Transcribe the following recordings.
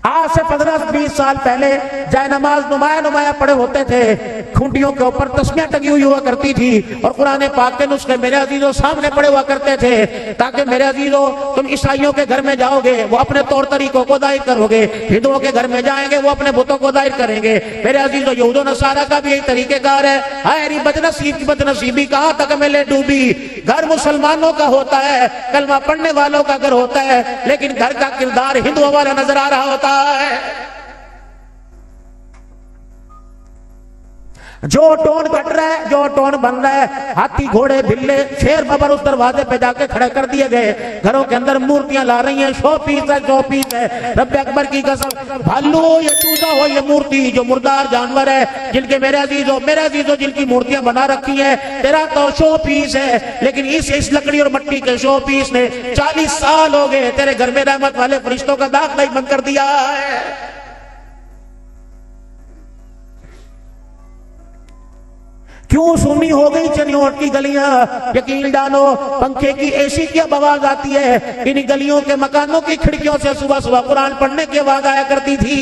آج سے 15-20 سال پہلے جائے نماز نمایاں پڑے ہوتے تھے، کھونٹیوں کے اوپر تسمیاں ٹنگی ہوئی ہوا کرتی تھی، اور قرآن پاک کے نسخے میرے عزیزوں سامنے پڑے ہوا کرتے تھے، تاکہ میرے عزیزوں تم عیسائیوں کے گھر میں جاؤ گے وہ اپنے طور طریقوں کو ظاہر کرو گے، ہندوؤں کے گھر میں جائیں گے وہ اپنے بتوں کو ظاہر کریں گے۔ میرے عزیزوں یہود و نصارہ کا بھی یہی طریقہ کار ہے۔ ہائے بدنصیبی کہاں تک میں لے ڈوبی، گھر مسلمانوں کا ہوتا ہے، کلمہ پڑھنے والوں کا گھر ہوتا ہے، لیکن گھر کا کردار ہندوؤں والا نظر آ رہا ہوتا ہے۔ جو ٹون کٹ رہا ہے، جو ٹون بن رہا ہے، ہاتھی گھوڑے بلے شیر ببر اس دروازے پہ جا کے کھڑے کر دیے گئے، گھروں کے اندر مورتیاں لا رہی ہیں، شو پیس ہے۔ رب اکبر کی قسم، بھالو ہو یا چوزا ہو یہ مورتی جو مردار جانور ہے، جن کے میرے عزیزوں جن کی مورتیاں بنا رکھی ہیں، تیرا تو شو پیس ہے، لیکن اس لکڑی اور مٹی کے شو پیس نے 40 سال ہو گئے تیرے گھر میں رحمت والے فرشتوں کا داخلہ ہی بند کر دیا ہے۔ کیوں سنی ہو گئی چنیوٹ کی گلیاں؟ یقین جانو پنکھے کی اے سی کی اب آواز آتی ہے، انہی گلیوں کے مکانوں کی کھڑکیوں سے صبح صبح قرآن پڑھنے کی آواز آیا کرتی تھی۔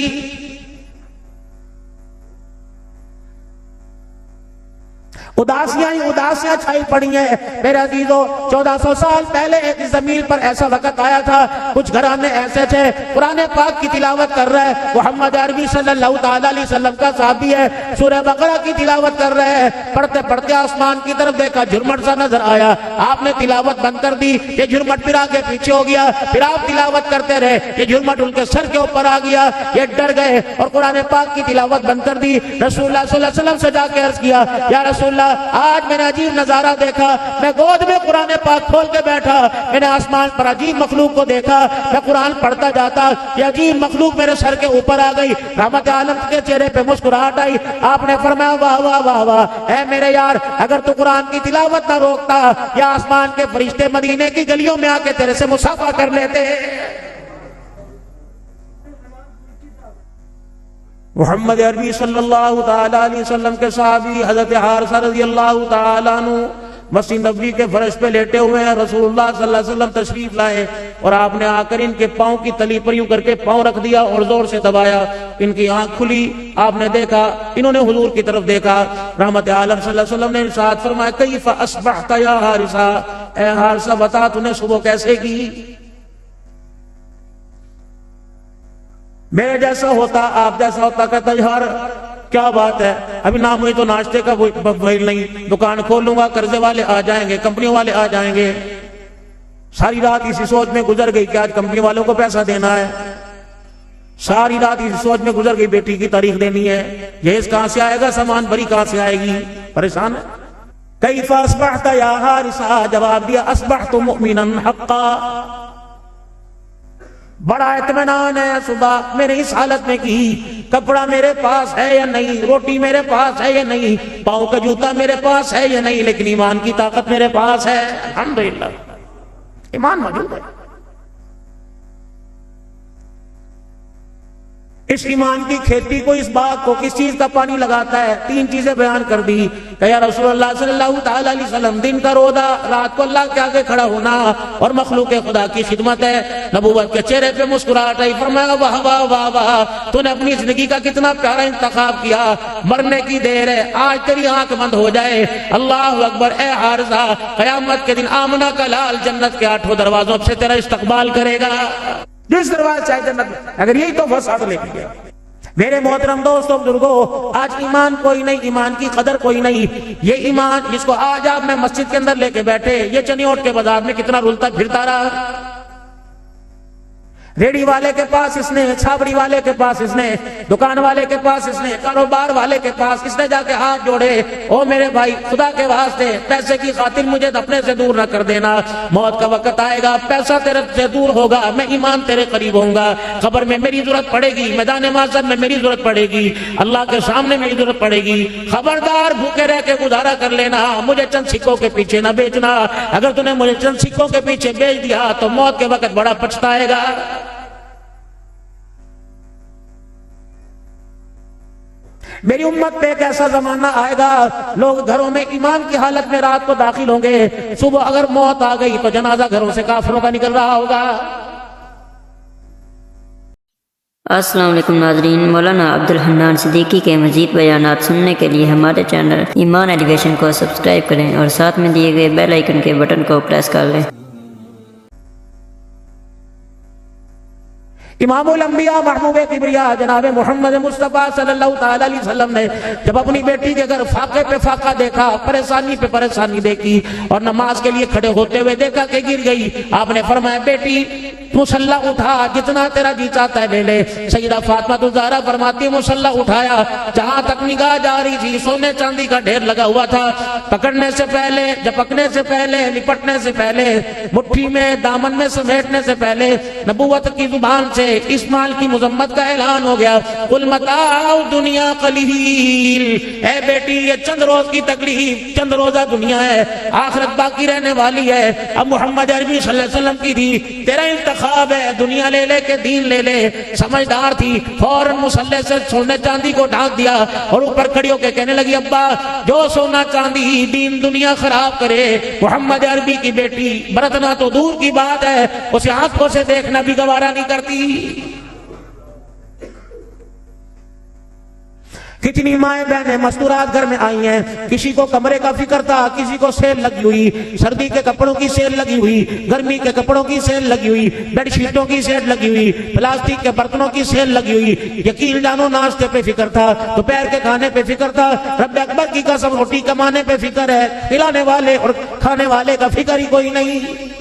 اداسیاں چھائی پڑی ہیں میرے عزیزوں۔ 1400 سال پہلے ایک زمین پر ایسا وقت آیا تھا، کچھ گھرانے ایسے تھے، قرآن پاک کی تلاوت کر رہے ہیں، محمد عربی صلی اللہ تعالیٰ علیہ وسلم کا صحابی ہے، سورہ بقرہ کی تلاوت کر رہے ہیں، پڑھتے پڑھتے آسمان کی طرف دیکھا، جھرمٹ سا نظر آیا، آپ نے تلاوت بند کر دی، یہ جھرمٹ پھر آگے پیچھے ہو گیا، پھر آپ تلاوت کرتے رہے، یہ جھرمٹ ان کے سر کے اوپر آ گیا، یہ ڈر گئے اور قرآن پاک کی تلاوت بند کر دی۔ رسول اللہ صلی اللہ علیہ وسلم سے جا کے عرض کیا، یا رسول اللہ آج میں نے عجیب نظارہ دیکھا، میں گود میں قرآن پاک کھول کے بیٹھا، میں نے آسمان پر عجیب مخلوق کو دیکھا، میں قرآن پڑھتا جاتا، یہ عجیب مخلوق میرے سر کے اوپر آ گئی، رحمت عالم کے چہرے پہ مسکراہٹ آئی، آپ نے فرمایا واہ واہ واہ واہ، اے میرے یار اگر تو قرآن کی تلاوت نہ روکتا یا آسمان کے فرشتے مدینے کی گلیوں میں آ کے تیرے سے مصافحہ کر لیتے۔ محمد عربی صلی اللہ تعالیٰ علیہ وسلم کے صحابی حضرت حارثہ رضی اللہ تعالیٰ عنہ مسجد نبوی کے فرش پہ لیٹے ہوئے ہیں، رسول اللہ صلی اللہ علیہ وسلم تشریف لائے اور آپ نے آ کر ان کے پاؤں کی تلی پر یوں کر کے پاؤں رکھ دیا اور زور سے دبایا، ان کی آنکھ کھلی، آپ نے دیکھا، انہوں نے حضور کی طرف دیکھا، رحمت عالم صلی اللہ علیہ وسلم نے ارشاد فرمایا کیف اصبحت یا حارثہ، اے حارثہ بتا تو نے صبح کیسے کی؟ میرے جیسا ہوتا، آپ جیسا ہوتا، کہتا یار کیا بات ہے، ابھی نہ مجھے تو ناشتے کا ویل نہیں، دکان کھولوں گا، قرضے والے آ جائیں گے، کمپنیوں والے آ جائیں گے۔ ساری رات اسی سوچ میں گزر گئی کہ آج کمپنی والوں کو پیسہ دینا ہے، ساری رات اسی سوچ میں گزر گئی بیٹی کی تاریخ دینی ہے، جہیز کہاں سے آئے گا، سامان بری کہاں سے آئے گی، پریشان ہے۔ کیف اصبحت یا حارثہ، جواب دیا اصبحت مؤمنا حقا، بڑا اطمینان ہے صبح میں نے اس حالت میں کی، کپڑا میرے پاس ہے یا نہیں، روٹی میرے پاس ہے یا نہیں، پاؤں کا جوتا میرے پاس ہے یا نہیں، لیکن ایمان کی طاقت میرے پاس ہے، الحمدللہ ایمان موجود ہے۔ اس ایمان کی کھیتی کو، اس باغ کو کس چیز کا پانی لگاتا ہے؟ 3 چیزیں بیان کر دی کہ یا رسول اللہ صلی اللہ تعالیٰ علیہ وسلم، دن کا روزہ، رات کو اللہ کے آگے کھڑا ہونا اور مخلوق خدا کی خدمت ہے۔ نبوت کے چہرے پہ مسکراہٹ آئی، فرمایا واہ واہ واہ واہ، تو نے اپنی زندگی کا کتنا پیارا انتخاب کیا، مرنے کی دیر ہے، آج تیری آنکھ بند ہو جائے، اللہ اکبر۔ اے حارثہ قیامت کے دن آمنہ کا لال جنت کے 8 دروازوں سے تیرا استقبال کرے گا، جس دروازے چاہے جنت میں، اگر یہی تو فساد لے کے گیا۔ میرے محترم دوستوں بزرگوں، آج ایمان کوئی نہیں، ایمان کی قدر کوئی نہیں۔ یہ ایمان جس کو آج آپ میں مسجد کے اندر لے کے بیٹھے، یہ چنیوٹ کے بازار میں کتنا رلتا پھرتا رہا، ریڑی والے کے پاس اس نے، چھابڑی والے کے پاس اس نے، دکان والے کے پاس اس نے، کاروبار والے کے پاس اس نے جا کے ہاتھ جوڑے، او میرے بھائی خدا کے واسطے پیسے کی خاطر مجھے اپنے سے دور نہ کر دینا، موت کا وقت آئے گا، پیسہ تیرے سے دور ہوگا، میں ایمان تیرے قریب ہوں گا، خبر میں میری ضرورت پڑے گی، میدان معاشر میں میری ضرورت پڑے گی، اللہ کے سامنے میری ضرورت پڑے گی، خبردار بھوکے رہ کے گزارا کر لینا، مجھے چند سکوں کے پیچھے نہ بیچنا، اگر تو نے مجھے چند سکوں کے پیچھے بیچ دیا تو موت کے وقت بڑا پچھتائے گا۔ میری امت پہ ایک ایسا زمانہ آئے گا، لوگ گھروں میں ایمان کی حالت میں رات کو داخل ہوں گے، صبح اگر موت آ گئی تو جنازہ گھروں سے کافروں کا نکل رہا ہوگا۔ السلام علیکم ناظرین، مولانا عبدالحنان صدیقی کے مزید بیانات سننے کے لیے ہمارے چینل ایمان ایجوکیشن کو سبسکرائب کریں اور ساتھ میں دیے گئے بیل آئیکن کے بٹن کو پریس کر لیں۔ امام الانبیاء محبوب کبریا جناب محمد مصطفیٰ صلی اللہ تعالی علیہ وسلم نے جب اپنی بیٹی کے گھر فاقے پہ فاقہ دیکھا، پریشانی پہ پریشانی دیکھی اور نماز کے لیے کھڑے ہوتے ہوئے دیکھا کہ گر گئی، آپ نے فرمایا بیٹی مصلی اٹھا، جتنا تیرا جی چاہتا ہے لے لے۔ سیدہ فاطمہ الزہرا فرماتی مصلی اٹھایا، جہاں تک نگاہ جا رہی تھی سونے چاندی کا ڈھیر لگا ہوا تھا، پکڑنے سے پہلے، جپکنے سے پہلے، لپٹنے سے پہلے، مٹھی میں دامن میں سمیٹنے سے پہلے نبوت کی زبان سے اس مال کی مذمت کا اعلان ہو گیا۔ قل متاع دنیا قلیل، اے بیٹی یہ چند روز کی تکلیف، چند روزہ دنیا ہے، آخرت باقی رہنے والی ہے۔ اب محمد عربی صلی اللہ علیہ وسلم کی تھی تیرا انتخاب ہے، دنیا لے لے کے دین لے لے۔ سمجھدار تھی، فوراً مصلی سے سونے چاندی کو ڈھانک دیا اور اوپر کھڑی ہو کے کہنے لگی ابا جو سونا چاندی دین دنیا خراب کرے، محمد عربی کی بیٹی برتنا تو دور کی بات ہے، اسے آنکھوں سے دیکھنا بھی گوارا نہیں کرتی۔ کتنی مائیں بہنیں مستورات گھر میں آئی ہیں، کسی کو کمرے کا فکر تھا، کسی کو سیل لگی ہوئی، سردی کے کپڑوں کی سیل لگی ہوئی، گرمی کے کپڑوں کی سیل لگی ہوئی، بیڈ شیٹوں کی سیل لگی ہوئی، پلاسٹک کے برتنوں کی سیل لگی ہوئی۔ یقین جانو ناشتے پہ فکر تھا، دوپہر کے کھانے پہ فکر تھا، رب اکبر کی قسم روٹی کمانے پہ فکر ہے، کھلانے والے اور کھانے والے کا فکر ہی کوئی نہیں۔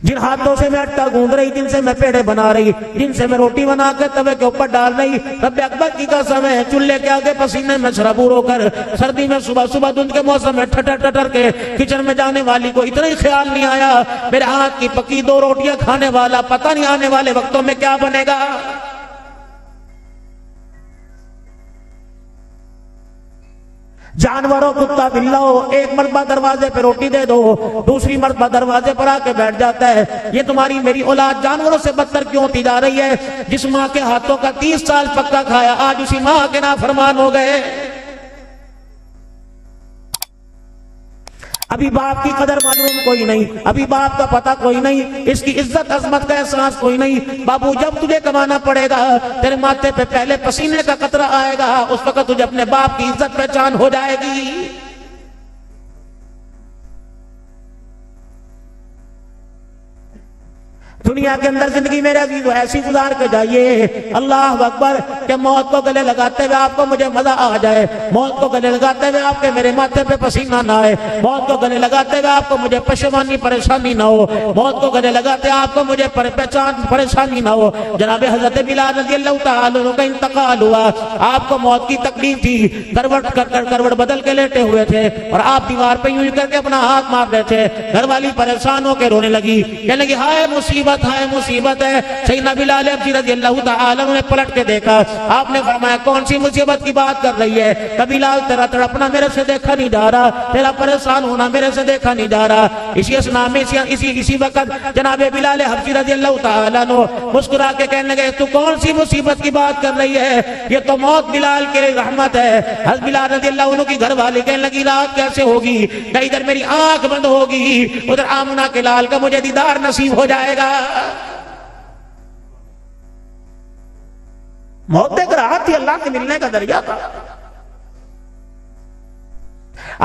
جن ہاتھوں سے میں آٹا گوندھ رہی، جن سے میں پیڑے بنا رہی، جن سے میں روٹی بنا کے توے کے اوپر ڈال رہی، رب اکبر کی قسم ہے چولہے کے آگے پسینے میں سرابور ہو کر سردی میں صبح صبح دھند کے موسم میں ٹھٹر ٹھٹر کے کچن میں جانے والی کو اتنا ہی خیال نہیں آیا میرے ہاتھ کی پکی دو روٹیاں کھانے والا پتہ نہیں آنے والے وقتوں میں کیا بنے گا۔ جانوروں کتا بلّوں ایک مرتبہ دروازے پہ روٹی دے دو، دوسری مرتبہ دروازے پر آ کے بیٹھ جاتا ہے۔ یہ تمہاری میری اولاد جانوروں سے بدتر کیوں ہوتی جا رہی ہے؟ جس ماں کے ہاتھوں کا 30 سال پکا کھایا آج اسی ماں کے نافرمان ہو گئے۔ ابھی باپ کی قدر معلوم کوئی نہیں، ابھی باپ کا پتہ کوئی نہیں، اس کی عزت عظمت کا احساس کوئی نہیں۔ بابو جب تجھے کمانا پڑے گا، تیرے ماتھے پہ پہلے پسینے کا قطرہ آئے گا، اس وقت تجھے اپنے باپ کی عزت پہچان ہو جائے گی۔ دنیا کے اندر زندگی میرے عزیزو ایسی گزار کے جائیے، اللہ اکبر، کہ موت کو گلے لگاتے ہوئے آپ کو مجھے مزہ آ جائے، موت کو گلے لگاتے ہوئے آپ کے میرے ماتھے پہ پسینہ نہ آئے، موت کو گلے لگاتے ہوئے آپ کو مجھے پشیمانی پریشانی نہ ہو، موت کو گلے لگاتے آپ کو مجھے پریشانی نہ ہو۔ جناب حضرت بلال رضی اللہ تعالیٰ عنہ کا انتقال ہوا، آپ کو موت کی تکلیف تھی، کروٹ بدل کے لیٹے ہوئے تھے اور آپ دیوار پہ یوں کر کے اپنا ہاتھ مار رہے تھے۔ گھر والی پریشان ہو کے رونے لگی، کہنے لگی ہائے مصیبت ہے مصیبت ہے۔ سیدنا بلال ابی رضی اللہ تعالیٰ عنہ نے پلٹ کے دیکھا، آپ نے فرمایا کون سی مصیبت کی بات کر رہی ہے؟ کہ بلال تیرا تڑپنا میرے سے دیکھا نہیں جا رہا، تیرا پریشان ہونا میرے سے دیکھا نہیں جا رہا۔ اسی اسنا میں اسی وقت جناب بلال حبشی رضی اللہ تعالیٰ عنہ مسکرا کے کہنے لگے تو کون سی مصیبت کی بات کر رہی ہے؟ یہ تو موت بلال کے لیے رحمت ہے۔ حضرت بلال رضی اللہ عنہ کی گھر والی کہنے لگی رات کیسے ہوگی؟ کہ ادھر میری آنکھ بند ہوگی، ادھر آمنہ کے لال کا مجھے دیدار نصیب ہو جائے گا۔ موت ایک راحت تھی، اللہ کے ملنے کا ذریعہ تھا۔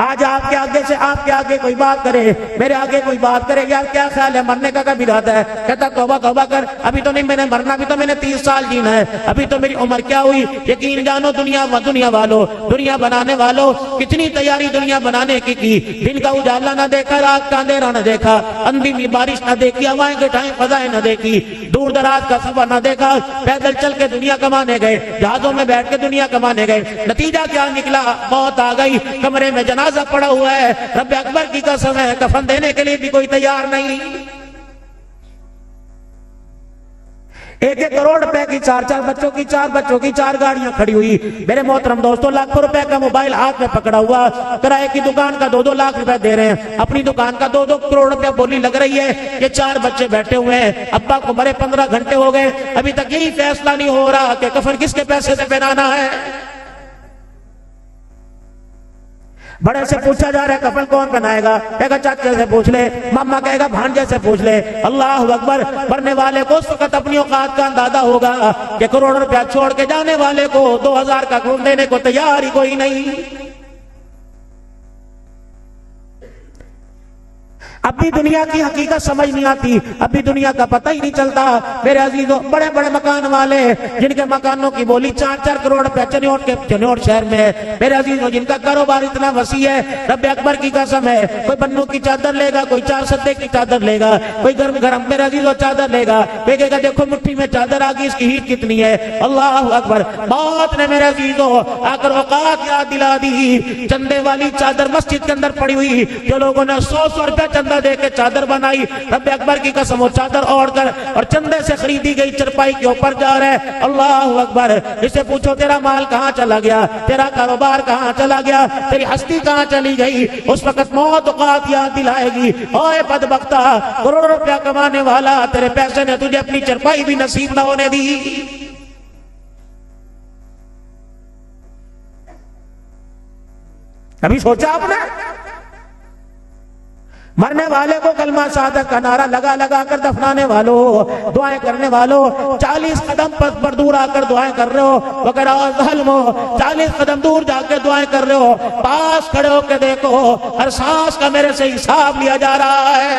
آج آپ کے آگے سے آپ کے آگے کوئی بات کرے، میرے آگے کوئی بات کرے، یار کیا خیال ہے مرنے کا کب ارادہ ہے؟ کہتا توبہ توبہ کر، ابھی تو نہیں میں نے مرنا، ابھی تو میں نے 30 سال جینا ہے، ابھی تو میری عمر کیا ہوئی؟ یقین جانو دنیا والو، دنیا بنانے والو، کتنی تیاری دنیا بنانے کی دن کا اجالا نہ دیکھا، رات کا اندھیرا نہ دیکھا، اندھی میں بارش نہ دیکھی، ہوائیں کے ٹائم فضائیں نہ دیکھی، دور دراز کا سفر نہ دیکھا، پیدل چل کے دنیا کمانے گئے، جہازوں میں بیٹھ کے دنیا کمانے گئے، نتیجہ کیا نکلا؟ موت آ گئی، کمرے میں جنازہ پڑا ہوا ہے، رب اکبر کی قسم ہے کفن دینے کے لیے بھی کوئی تیار نہیں۔ 1-1 کروڑ روپے کی 4 بچوں کی 4 گاڑیاں کھڑی ہوئی۔ میرے محترم دوستوں لاکھوں روپے کا موبائل ہاتھ میں پکڑا ہوا، کرائے کی دکان کا 2-2 لاکھ روپے دے رہے ہیں، اپنی دکان کا 2-2 کروڑ روپے بولی لگ رہی ہے۔ یہ 4 بچے بیٹھے ہوئے ہیں، ابا کو مرے 15 گھنٹے ہو گئے، ابھی تک یہی فیصلہ نہیں ہو رہا کہ کفن کس کے پیسے سے پہنانا ہے۔ بڑے سے پوچھا جا رہا ہے کفن کون پہنائے گا؟ کہے گا چاچے سے پوچھ لے، ماما کہے گا بھانجے سے پوچھ لے۔ اللہ اکبر۔ مرنے والے کو اس وقت اپنی اوقات کا اندازہ ہوگا کہ کروڑ روپیہ چھوڑ کے جانے والے کو 2000 کا خون دینے کو تیار ہی کوئی نہیں۔ اب بھی دنیا کی حقیقت سمجھ نہیں آتی، اب بھی دنیا کا پتہ ہی نہیں چلتا۔ میرے عزیزوں، بڑے بڑے مکان والے جن کے مکانوں کی بولی 4-4 کروڑ روپے چنیوٹ شہر میں ہے، میرے عزیزوں جن کا کاروبار اتنا وسیع ہے، رب اکبر کی قسم ہے، کوئی بنوں کی چادر لے گا، کوئی 4 سدے کی چادر لے گا، کوئی گرم گرم میرے عزیزوں چادر لے گا، کہے گا دیکھو مٹھی میں چادر آ گئی، اس کی ہیٹ کتنی ہے۔ اللہ اکبر۔ موت نے میرے عزیزوں آ کر اوقات یاد دلا دی، چندے والی چادر مسجد کے اندر پڑی ہوئی، جو لوگوں نے 100 روپے چندہ دے کے چادر بنائی، رب اکبر کی قسم وہ چادر اوڑھ کر اور چندے سے خریدی گئی چرپائی کے اوپر جا رہا ہے۔ اللہ اکبر۔ اسے پوچھو تیرا مال کہاں چلا گیا، تیرا کاروبار کہاں چلا گیا، تیری ہستی کہاں چلی گئی؟ اس وقت موت اوقات یاد دلائے گی، اوے بدبختہ، کروڑ روپیہ کمانے والا، تیرے پیسے نے تجھے اپنی چرپائی بھی نصیب نہ ہونے دی۔ کبھی سوچا آپ نے؟ مرنے والے کو کلمہ شہادت کا نعرہ لگا لگا کر دفنانے والوں، دعائیں کرنے والوں، 40 قدم پر دور آ کر دعائیں کر رہے ہو، وگر ظلم ہو، 40 قدم دور جا کے دعائیں کر رہے ہو، پاس کھڑے ہو کے دیکھو ہر سانس کا میرے سے حساب لیا جا رہا ہے۔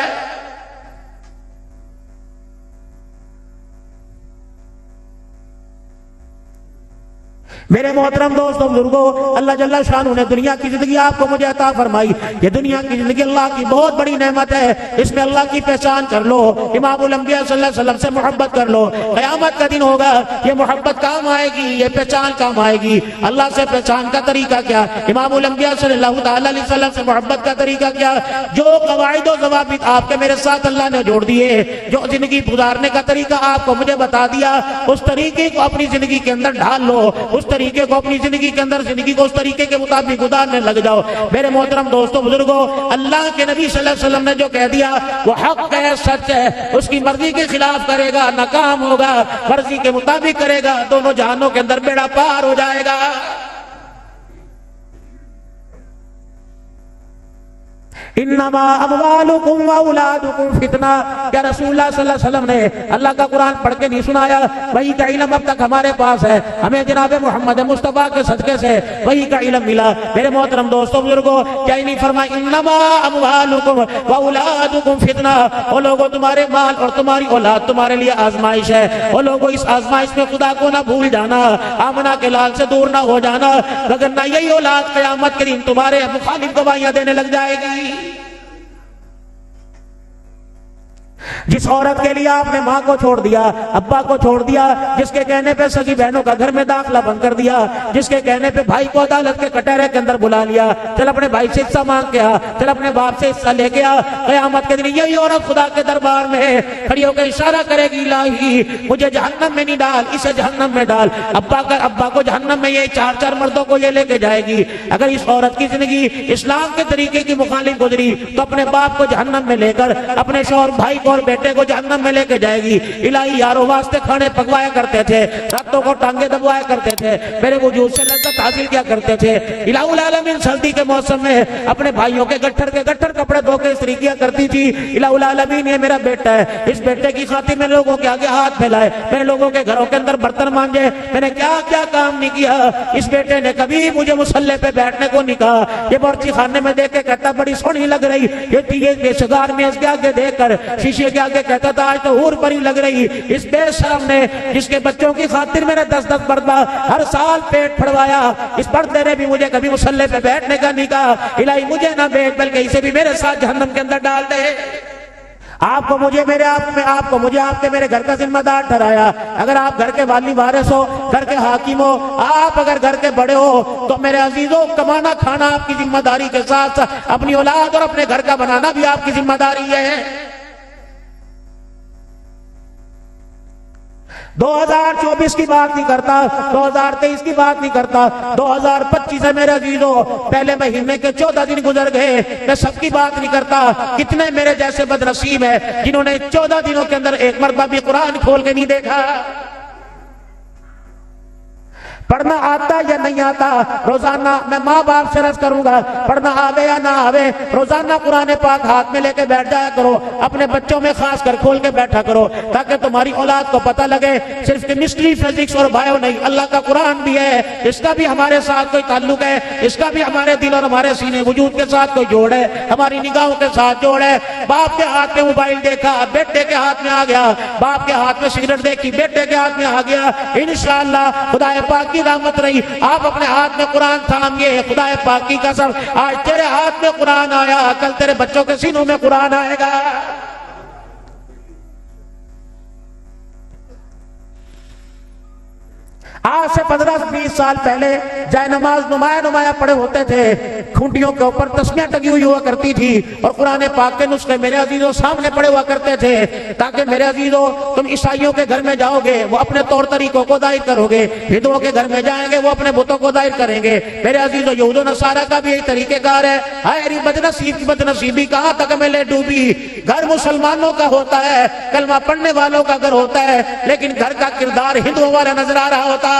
میرے محترم دوستوں بزرگوں، اللہ جل شانہ نے دنیا کی زندگی آپ کو مجھے عطا فرمائی۔ یہ دنیا کی زندگی اللہ کی بہت بڑی نعمت ہے، اس میں اللہ کی پہچان کر لو، امام الانبیاء صلی اللہ علیہ وسلم سے محبت کر لو۔ قیامت کا دن ہوگا، یہ محبت کام آئے گی، یہ پہچان کام آئے گی۔ اللہ سے پہچان کا طریقہ کیا؟ امام الانبیاء صلی اللہ تعالی علیہ وسلم سے محبت کا طریقہ کیا؟ جو قواعد و ضوابط آپ کے میرے ساتھ اللہ نے جوڑ دیے، جو زندگی گزارنے کا طریقہ آپ کو مجھے بتا دیا، اس طریقے کو اپنی زندگی کے اندر ڈھال لو، اس طریقے کو اپنی زندگی کے اندر زندگی کو اس طریقے کے مطابق گزارنے لگ جاؤ۔ میرے محترم دوستوں بزرگوں، اللہ کے نبی صلی اللہ علیہ وسلم نے جو کہہ دیا وہ حق ہے، سچ ہے۔ اس کی مرضی کے خلاف کرے گا ناکام ہوگا، مرضی کے مطابق کرے گا دونوں جہانوں کے اندر بیڑا پار ہو جائے گا۔ انما اموالکم واولادکم فتنہ۔ کیا رسول اللہ صلی اللہ علیہ وسلم نے اللہ کا قرآن پڑھ کے نہیں سنایا؟ وہی کا علم اب تک ہمارے پاس ہے، ہمیں جناب محمد مصطفیٰ کے صدقے سے وہی کا علم ملا۔ میرے محترم دوستوں بزرگوں، کیا ہی نہیں فرمایا انما اموالکم واولادکم فتنہ؟ وہ لوگوں تمہارے مال اور تمہاری اولاد تمہارے لیے آزمائش ہے۔ وہ لوگوں اس آزمائش میں خدا کو نہ بھول جانا، آمنہ کے لال سے دور نہ ہو جانا، وگرنہ یہی اولاد قیامت کے دن تمہارے مخالف گواہیاں دینے لگ جائے گی۔ جس عورت کے لیے آپ نے ماں کو چھوڑ دیا، ابا کو چھوڑ دیا، جس کے کہنے پہ سگی بہنوں کا گھر میں داخلہ بند کر دیا، جس کے کہنے پہ بھائی کو عدالت کے کٹہرے کے اندر بلا لیا، چل اپنے بھائی سے حصہ مانگ کے آ، چل اپنے باپ سے حصہ لے کے آ، قیامت کے دن یہی عورت خدا کے دربار میں کھڑی ہو کے اشارہ کرے گی، الہی مجھے جہنم میں نہیں ڈال، اسے جہنم میں ڈال۔ ابا کو جہنم میں، یہ 4 مردوں کو یہ لے کے جائے گی۔ اگر اس عورت کی زندگی اسلام کے طریقے کی مخالف گزری تو اپنے باپ کو جہنم میں لے کر اپنے شوہر بھائی کو اور بیٹے کو جہنم میں لے کے جائے گی۔ الہی یاروں واسطے کھانے پکوایا کرتے تھے، راتوں کو ٹانگیں دبوایا کرتے تھے، میرے وجود سے لذت حاصل کیا کرتے تھے۔ الہ العالمین سردی کے موسم میں اپنے بھائیوں کے گٹھر کپڑے دھو کے استری کیا کرتی تھی۔ الہ العالمین یہ میرا بیٹا ہے، اس بیٹے کی خاطر میں لوگوں کے آگے ہاتھ پھیلائے، میں نے لوگوں کے گھروں کے اندر برتن مانجے، میں نے کیا کیا کام نہیں کیا۔ اس بیٹے نے کبھی مجھے مصلے پہ بیٹھنے کو نہیں کہا۔ یہ بورچی خانے میں دیکھ کے کہتا بڑی سونی لگ رہی، یہ شگار میں اس کے آگے دیکھ کر شیشے کے آگے کہتا تھا آج تو حور پری لگ رہی۔ اس بے شرم نے جس کے بچوں کی خاطر میرے 10 مرتبہ ہر سال پیٹ پھڑوایا، اس پردے نے بھی مجھے کبھی مصلے پہ بیٹھنے کا نہیں کہا۔ الہی مجھے نہ بیچ بلکہ اسے بھی میرے ساتھ جہنم کے اندر ڈال دے۔ آپ کو مجھے آپ کے میرے گھر کا ذمہ دار ٹھہرایا۔ اگر آپ گھر کے والی وارث ہو، گھر کے حاکم ہو، آپ اگر گھر کے بڑے ہو تو میرے عزیزوں کمانا کھانا آپ کی ذمہ داری کے ساتھ اپنی اولاد اور اپنے گھر کا بنانا بھی آپ کی ذمہ داری ہے۔ 2024 کی بات نہیں کرتا، 2023 کی بات نہیں کرتا، 2025 ہے میرے عزیزوں، پہلے مہینے کے 14 دن گزر گئے، میں سب کی بات نہیں کرتا۔ کتنے میرے جیسے بدنصیب ہیں جنہوں نے 14 دنوں کے اندر ایک مرتبہ بھی قرآن کھول کے نہیں دیکھا۔ پڑھنا آتا یا نہیں آتا، روزانہ میں ماں باپ سے عرض کروں گا، پڑھنا آوے یا نہ آوے، روزانہ قرآن پاک ہاتھ میں لے کے بیٹھ جایا کرو، اپنے بچوں میں خاص کر کھول کے بیٹھا کرو، تاکہ تمہاری اولاد کو پتہ لگے صرف کیمسٹری فزکس اور بایو نہیں، اللہ کا قرآن بھی ہے، اس کا بھی ہمارے ساتھ کوئی تعلق ہے، اس کا بھی ہمارے دل اور ہمارے سینے وجود کے ساتھ کوئی جوڑ ہے، ہماری نگاہوں کے ساتھ جوڑ ہے۔ باپ کے ہاتھ میں موبائل دیکھا، بیٹے کے ہاتھ میں آ گیا، باپ کے ہاتھ میں سگریٹ دیکھی، بیٹے کے ہاتھ میں آ گیا، انشاءاللہ خدا پاک کی رحمت رہی، آپ اپنے ہاتھ میں قرآن تھامیے، خدا پاک کی قسم آج تیرے ہاتھ میں قرآن آیا، کل تیرے بچوں کے سینوں میں قرآن آئے گا۔ آج سے 15-20 سال پہلے جائے نماز نمایاں پڑے ہوتے تھے، کھونٹیوں کے اوپر تسمیاں ٹنگی ہوئی ہوا کرتی تھی، اور قرآن پاک کے نسخے میرے عزیزوں سامنے پڑے ہوا کرتے تھے، تاکہ میرے عزیزوں تم عیسائیوں کے گھر میں جاؤ گے وہ اپنے طور طریقوں کو ظاہر کرو گے، ہندوؤں کے گھر میں جائیں گے وہ اپنے بتوں کو ظاہر کریں گے۔ میرے عزیزوں یہود و نصارہ کا بھی یہی طریقہ کار ہے۔ ہائے بدنصیب کی بدنصیبی کہاں تک میں لے ڈوبی، گھر مسلمانوں کا ہوتا ہے، کلمہ پڑھنے والوں کا گھر ہوتا ہے، لیکن گھر کا کردار ہندوؤں والا نظر آ رہا ہوتا ہے۔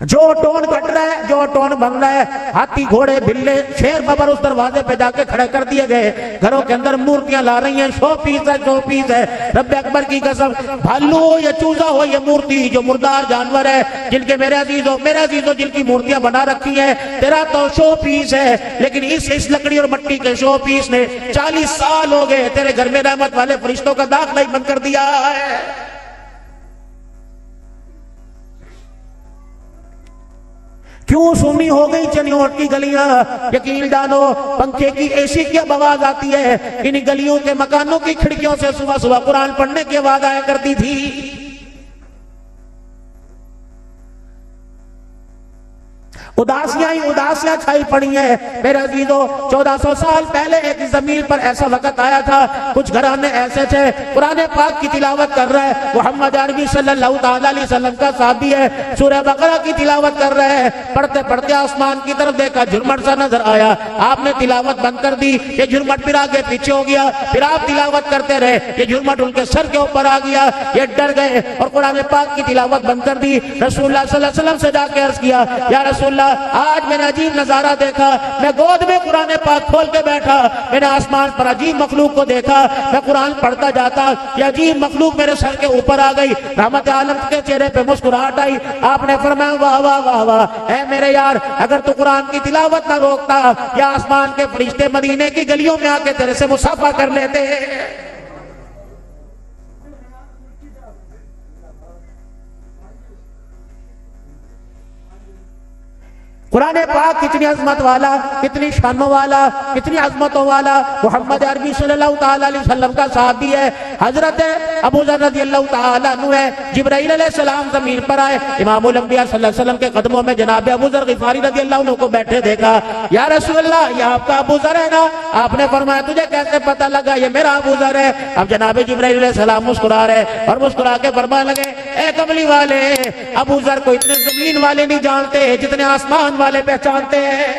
جو ٹون گھٹ رہا ہے، جو ٹون بن رہا ہے، ہاتھی گھوڑے بلے شیر ببر اس دروازے پہ جا کے کھڑے کر دیے گئے، گھروں کے اندر مورتیاں لا رہی ہیں، شو پیس ہے، رب اکبر کی قسم، بھالو ہو یا چوزا ہو یہ مورتی جو مردار جانور ہے، جن کے میرے عزیزوں جن کی مورتیاں بنا رکھی ہیں، تیرا تو شو پیس ہے، لیکن اس لکڑی اور مٹی کے شو پیس نے 40 سال ہو گئے تیرے گھر میں رحمت والے فرشتوں کا داخلہ ہی بند کر دیا ہے۔ کیوں سنی ہو گئی چنیوٹ کی گلیاں؟ یقین جانو پنکھے کی اے سی کی آواز آتی ہے، ان گلیوں کے مکانوں کی کھڑکیوں سے صبح صبح قرآن پڑھنے کی آواز آیا کرتی تھی۔ اداسیاں چھائی پڑی ہیں میرے عزیزوں۔ 1400 سال پہلے ایک زمین پر ایسا وقت آیا تھا، کچھ گھرانے ایسے تھے، قرآن پاک کی تلاوت کر رہے ہیں، محمد عربی صلی اللہ تعالی علیہ وسلم کا صحابی ہے، سورہ بقرہ کی تلاوت کر رہے ہیں، پڑھتے پڑھتے آسمان کی طرف دیکھا، جھرمٹ سا نظر آیا، آپ نے تلاوت بند کر دی، یہ جھرمٹ پھر آگے پیچھے ہو گیا، پھر آپ تلاوت کرتے رہے، یہ جھرمٹ ان کے سر کے اوپر آ گیا، یہ ڈر گئے اور قرآن پاک کی تلاوت بند کر دی۔ رسول اللہ صلی اللہ علیہ وسلم سے جا کے عرض کیا، یا رسول اللہ آج میں نے عجیب نظارہ دیکھا، میں گود میں قرآن پاک کھول کے بیٹھا، میں نے آسمان پر عجیب مخلوق کو دیکھا، میں قرآن پڑھتا جاتا، یہ عجیب مخلوق میرے سر کے اوپر آ گئی، رحمت عالم کے چہرے پہ مسکراہٹ آئی، آپ نے فرمایا واہ واہ واہ واہ، اے میرے یار اگر تو قرآن کی تلاوت نہ روکتا یا آسمان کے فرشتے مدینے کی گلیوں میں آ کے تیرے سے مصافحہ کر لیتے۔ قرآن پاک کتنی عظمت والا، کتنی شانوں والا، کتنی عظمتوں والا، محمد عربی صلی اللہ تعالی علیہ وسلم کا صحابی ہے، حضرت ابو ذر رضی اللہ تعالیٰ عنہ ہے، جبرائیل علیہ السلام زمین پر آئے، امام الانبیاء صلی اللہ علیہ وسلم کے قدموں میں جناب ابو ذر غفاری رضی اللہ عنہ کو بیٹھے دیکھا، یا رسول اللہ یہ آپ کا ابو ذر ہے نا؟ آپ نے فرمایا تجھے کیسے پتہ لگا یہ میرا ابو ذر ہے؟ اب جناب جبرائیل علیہ السلام مسکرا رہے اور مسکرا کے فرمانے لگے، اے کملی والے ابو ذر کو اتنے زمین والے نہیں جانتے جتنے آسمان والے پہچانتے ہیں۔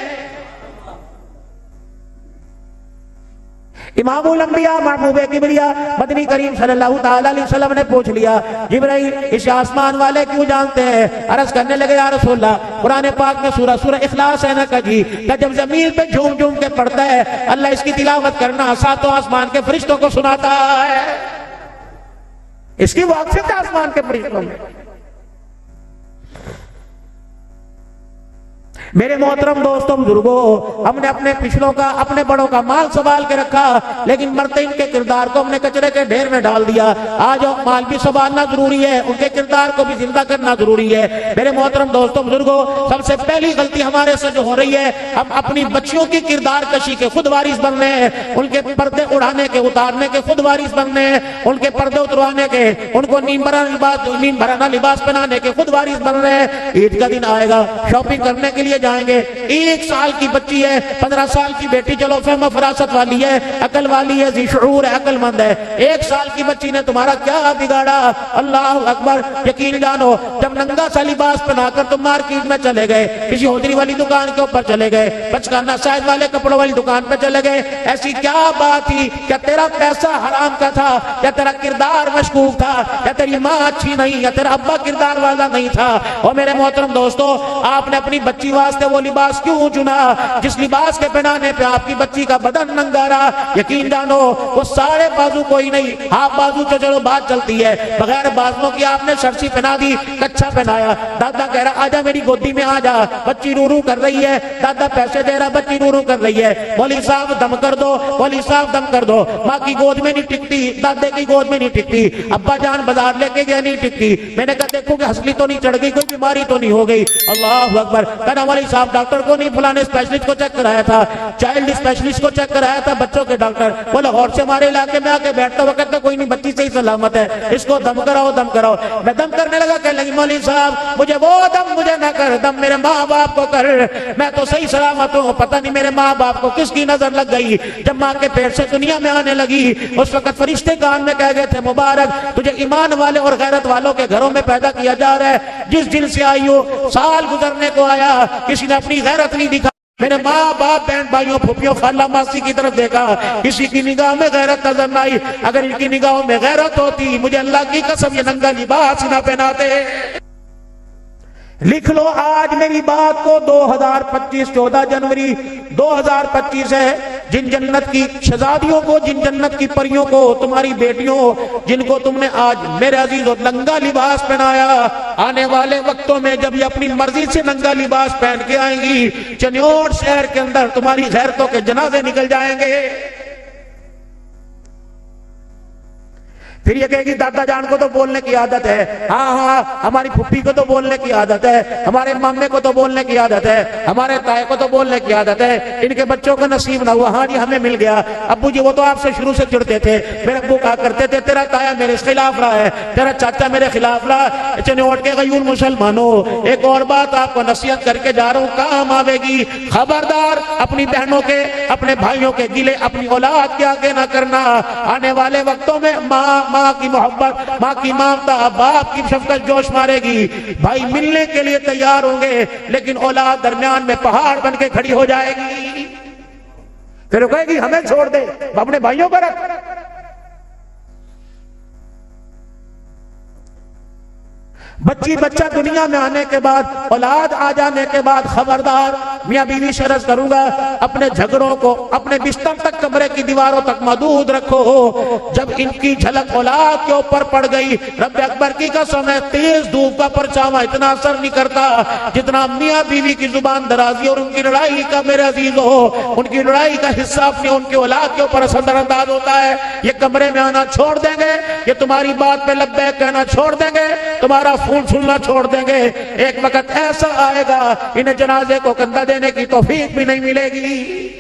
امام الانبیاء محبوب کبریا مدنی کریم صلی اللہ تعالی علیہ وسلم نے پوچھ لیا، جبرائیل اس آسمان والے کیوں جانتے ہیں؟ عرض کرنے لگے، یا رسول اللہ قرآن پاک میں سورہ اخلاص ہے نا کہ جب زمین پہ جھوم جھوم کے پڑھتا ہے اللہ اس کی تلاوت کرنا ساتوں آسمان کے فرشتوں کو سناتا ہے، اس کی واقفیت ہے آسمان کے فرشتوں میں۔ میرے محترم دوستوں بزرگوں، ہم نے اپنے پچھلوں کا اپنے بڑوں کا مال سنبھال کے رکھا، لیکن مرتے ان کے کردار کو ہم نے کچرے کے ڈھیر میں ڈال دیا۔ آج مال بھی سنبھالنا ضروری ہے، ان کے کردار کو بھی زندہ کرنا ضروری ہے۔ میرے محترم دوستوں بزرگوں، سب سے پہلی غلطی ہمارے سے جو ہو رہی ہے، ہم اپنی بچیوں کی کردار کشی کے خود وارث بن رہے ہیں، ان کے پردے اڑانے کے اتارنے کے خود وارث بن رہے ہیں، ان کے پردے اتروانے کے، ان کو نیم بھرانا لباس پہنانے کے خود وارث بن رہے ہیں۔ عید کا دن آئے گا، شاپنگ کرنے کے لیے جائیں گے. 1 سال کی بچی ہے, 15 سال کی بیٹی چلو فہم و فراست والی ہے, عقل والی ہے, ذی شعور ہے, عقل مند ہے, 1 سال کی بچی نے تمہارا کیا بگاڑا؟ اللہ اکبر. یقین جانو جب ننگا سا لباس پہنا کر تم مارکیٹ میں چلے گئے, کسی ہوجری والی دکان کے اوپر چلے گئے, بچکانہ سائز والے کپڑوں والی دکان پہ چلے گئے, ایسی کیا بات تھی؟ کیا تیرا پیسہ حرام کا تھا, یا تیرا کردار مشکوک تھا, یا تیری ماں اچھی نہیں, یا تیرا ابا کردار والا نہیں تھا؟ اور میرے محترم دوستو, آپ نے اپنی بچی واسطے وہ لباس کیوں چنا جس لباس کے پہنانے پہ آپ کی بچی کا بدن ننگا رہا؟ یقین جانو وہ سارے بازو کوئی نہیں, ہاف بازو تو چلو بات چلتی ہے, بغیر بازو کی آپ نے شرسی پہنا دی, کچھا پہنایا. دادا کہہ رہا آجا میری گودی میں آجا, بچی رو رو کر رہی ہے, دادا پیسے دے رہا, بچی رو رو کر رہی ہے. مولوی صاحب دم کر دو, مولوی صاحب دم کر دو. ماں کی گود میں نہیں ٹکتی, دادے کی گود میں نہیں ٹکتی, ابا جان بازار لے کے گئے نہیں ٹکتی. میں نے کہا دیکھو کہ ہسلی تو نہیں چڑھ گئی, کوئی بیماری تو نہیں ہو گئی؟ اللہ اکبر. کہنا مولوی صاحب ڈاکٹر کو نہیں, فلانے اسپیشلسٹ کو چیک کرایا تھا, چائلڈ اسپیشلسٹ کو چیک کرایا تھا, بچوں کے ڈاکٹر. وہ لاہور سے ہمارے علاقے میں آ کے بیٹھتا ہوا کہتا کوئی نہیں, بچی صحیح سلامت ہے, اس کو دم کراؤ دم کراؤ. میں دم کرنے لگا, کہنے لگی مولوی صاحب مجھے وہ دم مجھے نہ کر, دم میرے ماں باپ کو کر, میں تو صحیح سلامت ہوں. پتہ نہیں میرے ماں باپ کو کس کی نظر لگ گئی, جب ماں کے پیٹ سے دنیا میں آنے لگی اس وقت فرشتے کان میں کہہ گئے تھے مبارک تجھے ایمان والے اور غیرت والوں کے گھروں میں پیدا کیا جا رہا ہے. جس دن سے آئی ہو سال گزرنے کو آیا, کسی نے اپنی غیرت نہیں دکھا. میرے ماں باپ بہن بھائیوں پھوپھیوں خالہ ماسی کی طرف دیکھا, کسی کی نگاہ میں غیرت نظر نہ آئی. اگر ان کی نگاہوں میں غیرت ہوتی مجھے اللہ کی قسم یہ ننگا لباس نہ پہناتے. لکھ لو آج میری بات کو, 2025 14 جنوری 2025 ہے. جن جنت کی شہزادیوں کو, جن جنت کی پریوں کو, تمہاری بیٹیوں جن کو تم نے آج میرے عزیز ننگا لباس پہنایا, آنے والے وقتوں میں جب یہ اپنی مرضی سے ننگا لباس پہن کے آئیں گی, چنیوٹ شہر کے اندر تمہاری غیرتوں کے جنازے نکل جائیں گے. پھر یہ کہے گی دادا جان کو تو بولنے کی عادت ہے, ہاں ہاں ہماری پھپھی کو تو بولنے کی عادت ہے, ہمارے مامے کو تو بولنے کی عادت ہے, ہمارے تائے کو تو بولنے کی عادت ہے, ان کے بچوں کو نصیب نہ ہوا, ہاں جی ہمیں مل گیا. ابو جی وہ تو آپ سے شروع سے چڑھتے تھے, میرے ابو کہا کرتے تھے تیرا تایا میرے خلاف رہا ہے, تیرا چاچا میرے خلاف رہا. چنوٹ کے غیور مسلمانوں, ایک اور بات آپ کو نصیحت کر کے جا رہا ہوں, کام آوے گی. خبردار اپنی بہنوں کے, اپنے بھائیوں کے گلے اپنی اولاد کے آگے نہ کرنا. آنے والے وقتوں میں ماں کی محبت, ماں کی ممتا, باپ کی شفقت جوش مارے گی. بھائی ملنے کے لیے تیار ہوں گے لیکن اولاد درمیان میں پہاڑ بن کے کھڑی ہو جائے گی. پھر وہ کہے گی ہمیں چھوڑ دے, اپنے بھائیوں کو رکھ. بچی بچہ دنیا میں آنے کے بعد, اولاد آ جانے کے بعد خبردار میاں بیوی شرط کروں گا اپنے جھگڑوں کو اپنے بستر تک, کمرے کی دیواروں تک محدود رکھو. جب ان کی جھلک اولاد کے اوپر پڑ گئی, رب اکبر کی قسم ہے تیز دھوپ کا پرچھاواں اتنا اثر نہیں کرتا جتنا میاں بیوی کی زبان درازی اور ان کی لڑائی کا میرے عزیز ہو, ان کی لڑائی کا حصہ اپنی ان کی اولاد کے اوپر اثر انداز ہوتا ہے. یہ کمرے میں آنا چھوڑ دیں گے, یہ تمہاری بات پہ لبیک کہنا چھوڑ دیں گے, تمہارا فون سننا چھوڑ دیں گے. ایک وقت ایسا آئے گا انہیں جنازے کو کندھا دینے کی توفیق بھی نہیں ملے گی.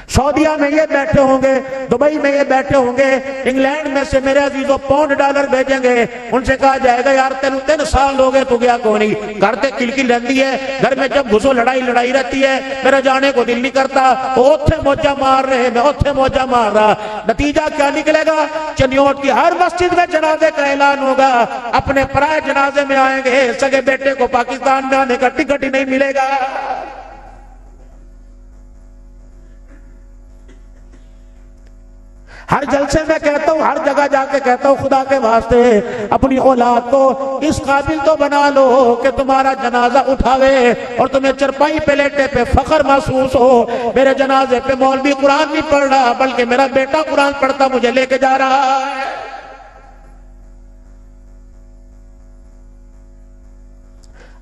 سعودیہ میں یہ بیٹھے ہوں گے, دبئی میں یہ بیٹھے ہوں گے, انگلینڈ میں سے میرے عزیزوں پاؤنڈ ڈالر بھیجیں گے. ان سے کہا جائے گا یار 3 سال ہو گئے تو گیا کو نہیں, کرتے کلکل رہتی ہے گھر میں, جب گھسو لڑائی رہتی ہے, میرا جانے کو دل نہیں کرتا. وہ اوتھے موجہ مار رہے, میں اوتھے موجہ مار رہا. نتیجہ کیا نکلے گا؟ چنیوٹ کی ہر مسجد میں جنازے کا اعلان ہوگا, اپنے پرائے جنازے میں آئیں گے, سگے بیٹے کو پاکستان میں آنے کا ٹکٹ ہی نہیں ملے گا. ہر جلسے میں کہتا ہوں, ہر جگہ جا کے کہتا ہوں, خدا کے واسطے اپنی اولاد کو اس قابل تو بنا لو کہ تمہارا جنازہ اٹھاوے اور تمہیں چرپائی پہ لیٹے پہ فخر محسوس ہو. میرے جنازے پہ مولوی قرآن نہیں پڑھ رہا بلکہ میرا بیٹا قرآن پڑھتا مجھے لے کے جا رہا ہے.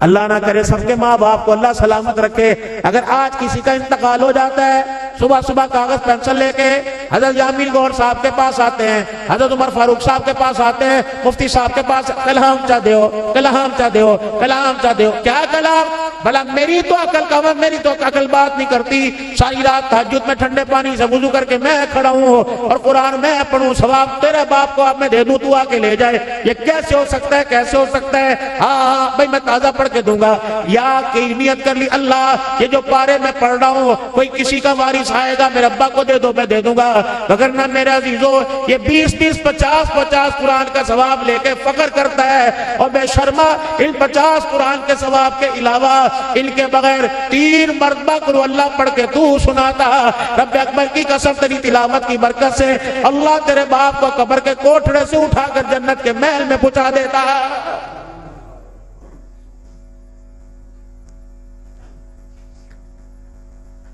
اللہ نہ کرے سب کے ماں باپ کو اللہ سلامت رکھے. اگر آج کسی کا انتقال ہو جاتا ہے, صبح صبح کاغذ پینسل لے کے حضرت جامیل گوہر صاحب کے پاس آتے ہیں، حضرت عمر فاروق صاحب کے پاس آتے ہیں، مفتی صاحب کے پاس کلام چاہ دیو، کلام چاہ دیو، کلام چاہ دیو۔ کیا کلام؟ بھلا میری تو عقل کا میری تو عقل بات نہیں کرتی۔ ساری رات تہجد میں ٹھنڈے پانی سے وضو کر کے میں کھڑا ہوں اور قرآن میں پڑھوں، ثواب تیرے باپ کو آپ میں دے دوں، تو آ کے لے جائے۔ یہ کیسے ہو سکتا ہے؟ کیسے ہو سکتا ہے؟ ہاں بھائی میں تازہ پڑھ کے دوں گا۔ یا کہ نیت کر لی اللہ یہ جو پارے میں پڑھ رہا ہوں کوئی کسی کا وارث آئے گا میرے ابا کو دے دو، میں دے دوں گا۔ اگر نہ میرے عزیزو یہ 20 50 قرآن کا ثواب لے کے فخر کرتا ہے، اور بے شرما ان 50 قرآن کے ثواب کے علاوہ ان کے بغیر 3 مرتبہ قل اللہ پڑھ کے تو سناتا۔ رب اکبر کی قسم تیری تلاوت کی برکت سے اللہ تیرے باپ کو قبر کے کوٹھڑے سے اٹھا کر جنت کے محل میں پہنچا دیتا۔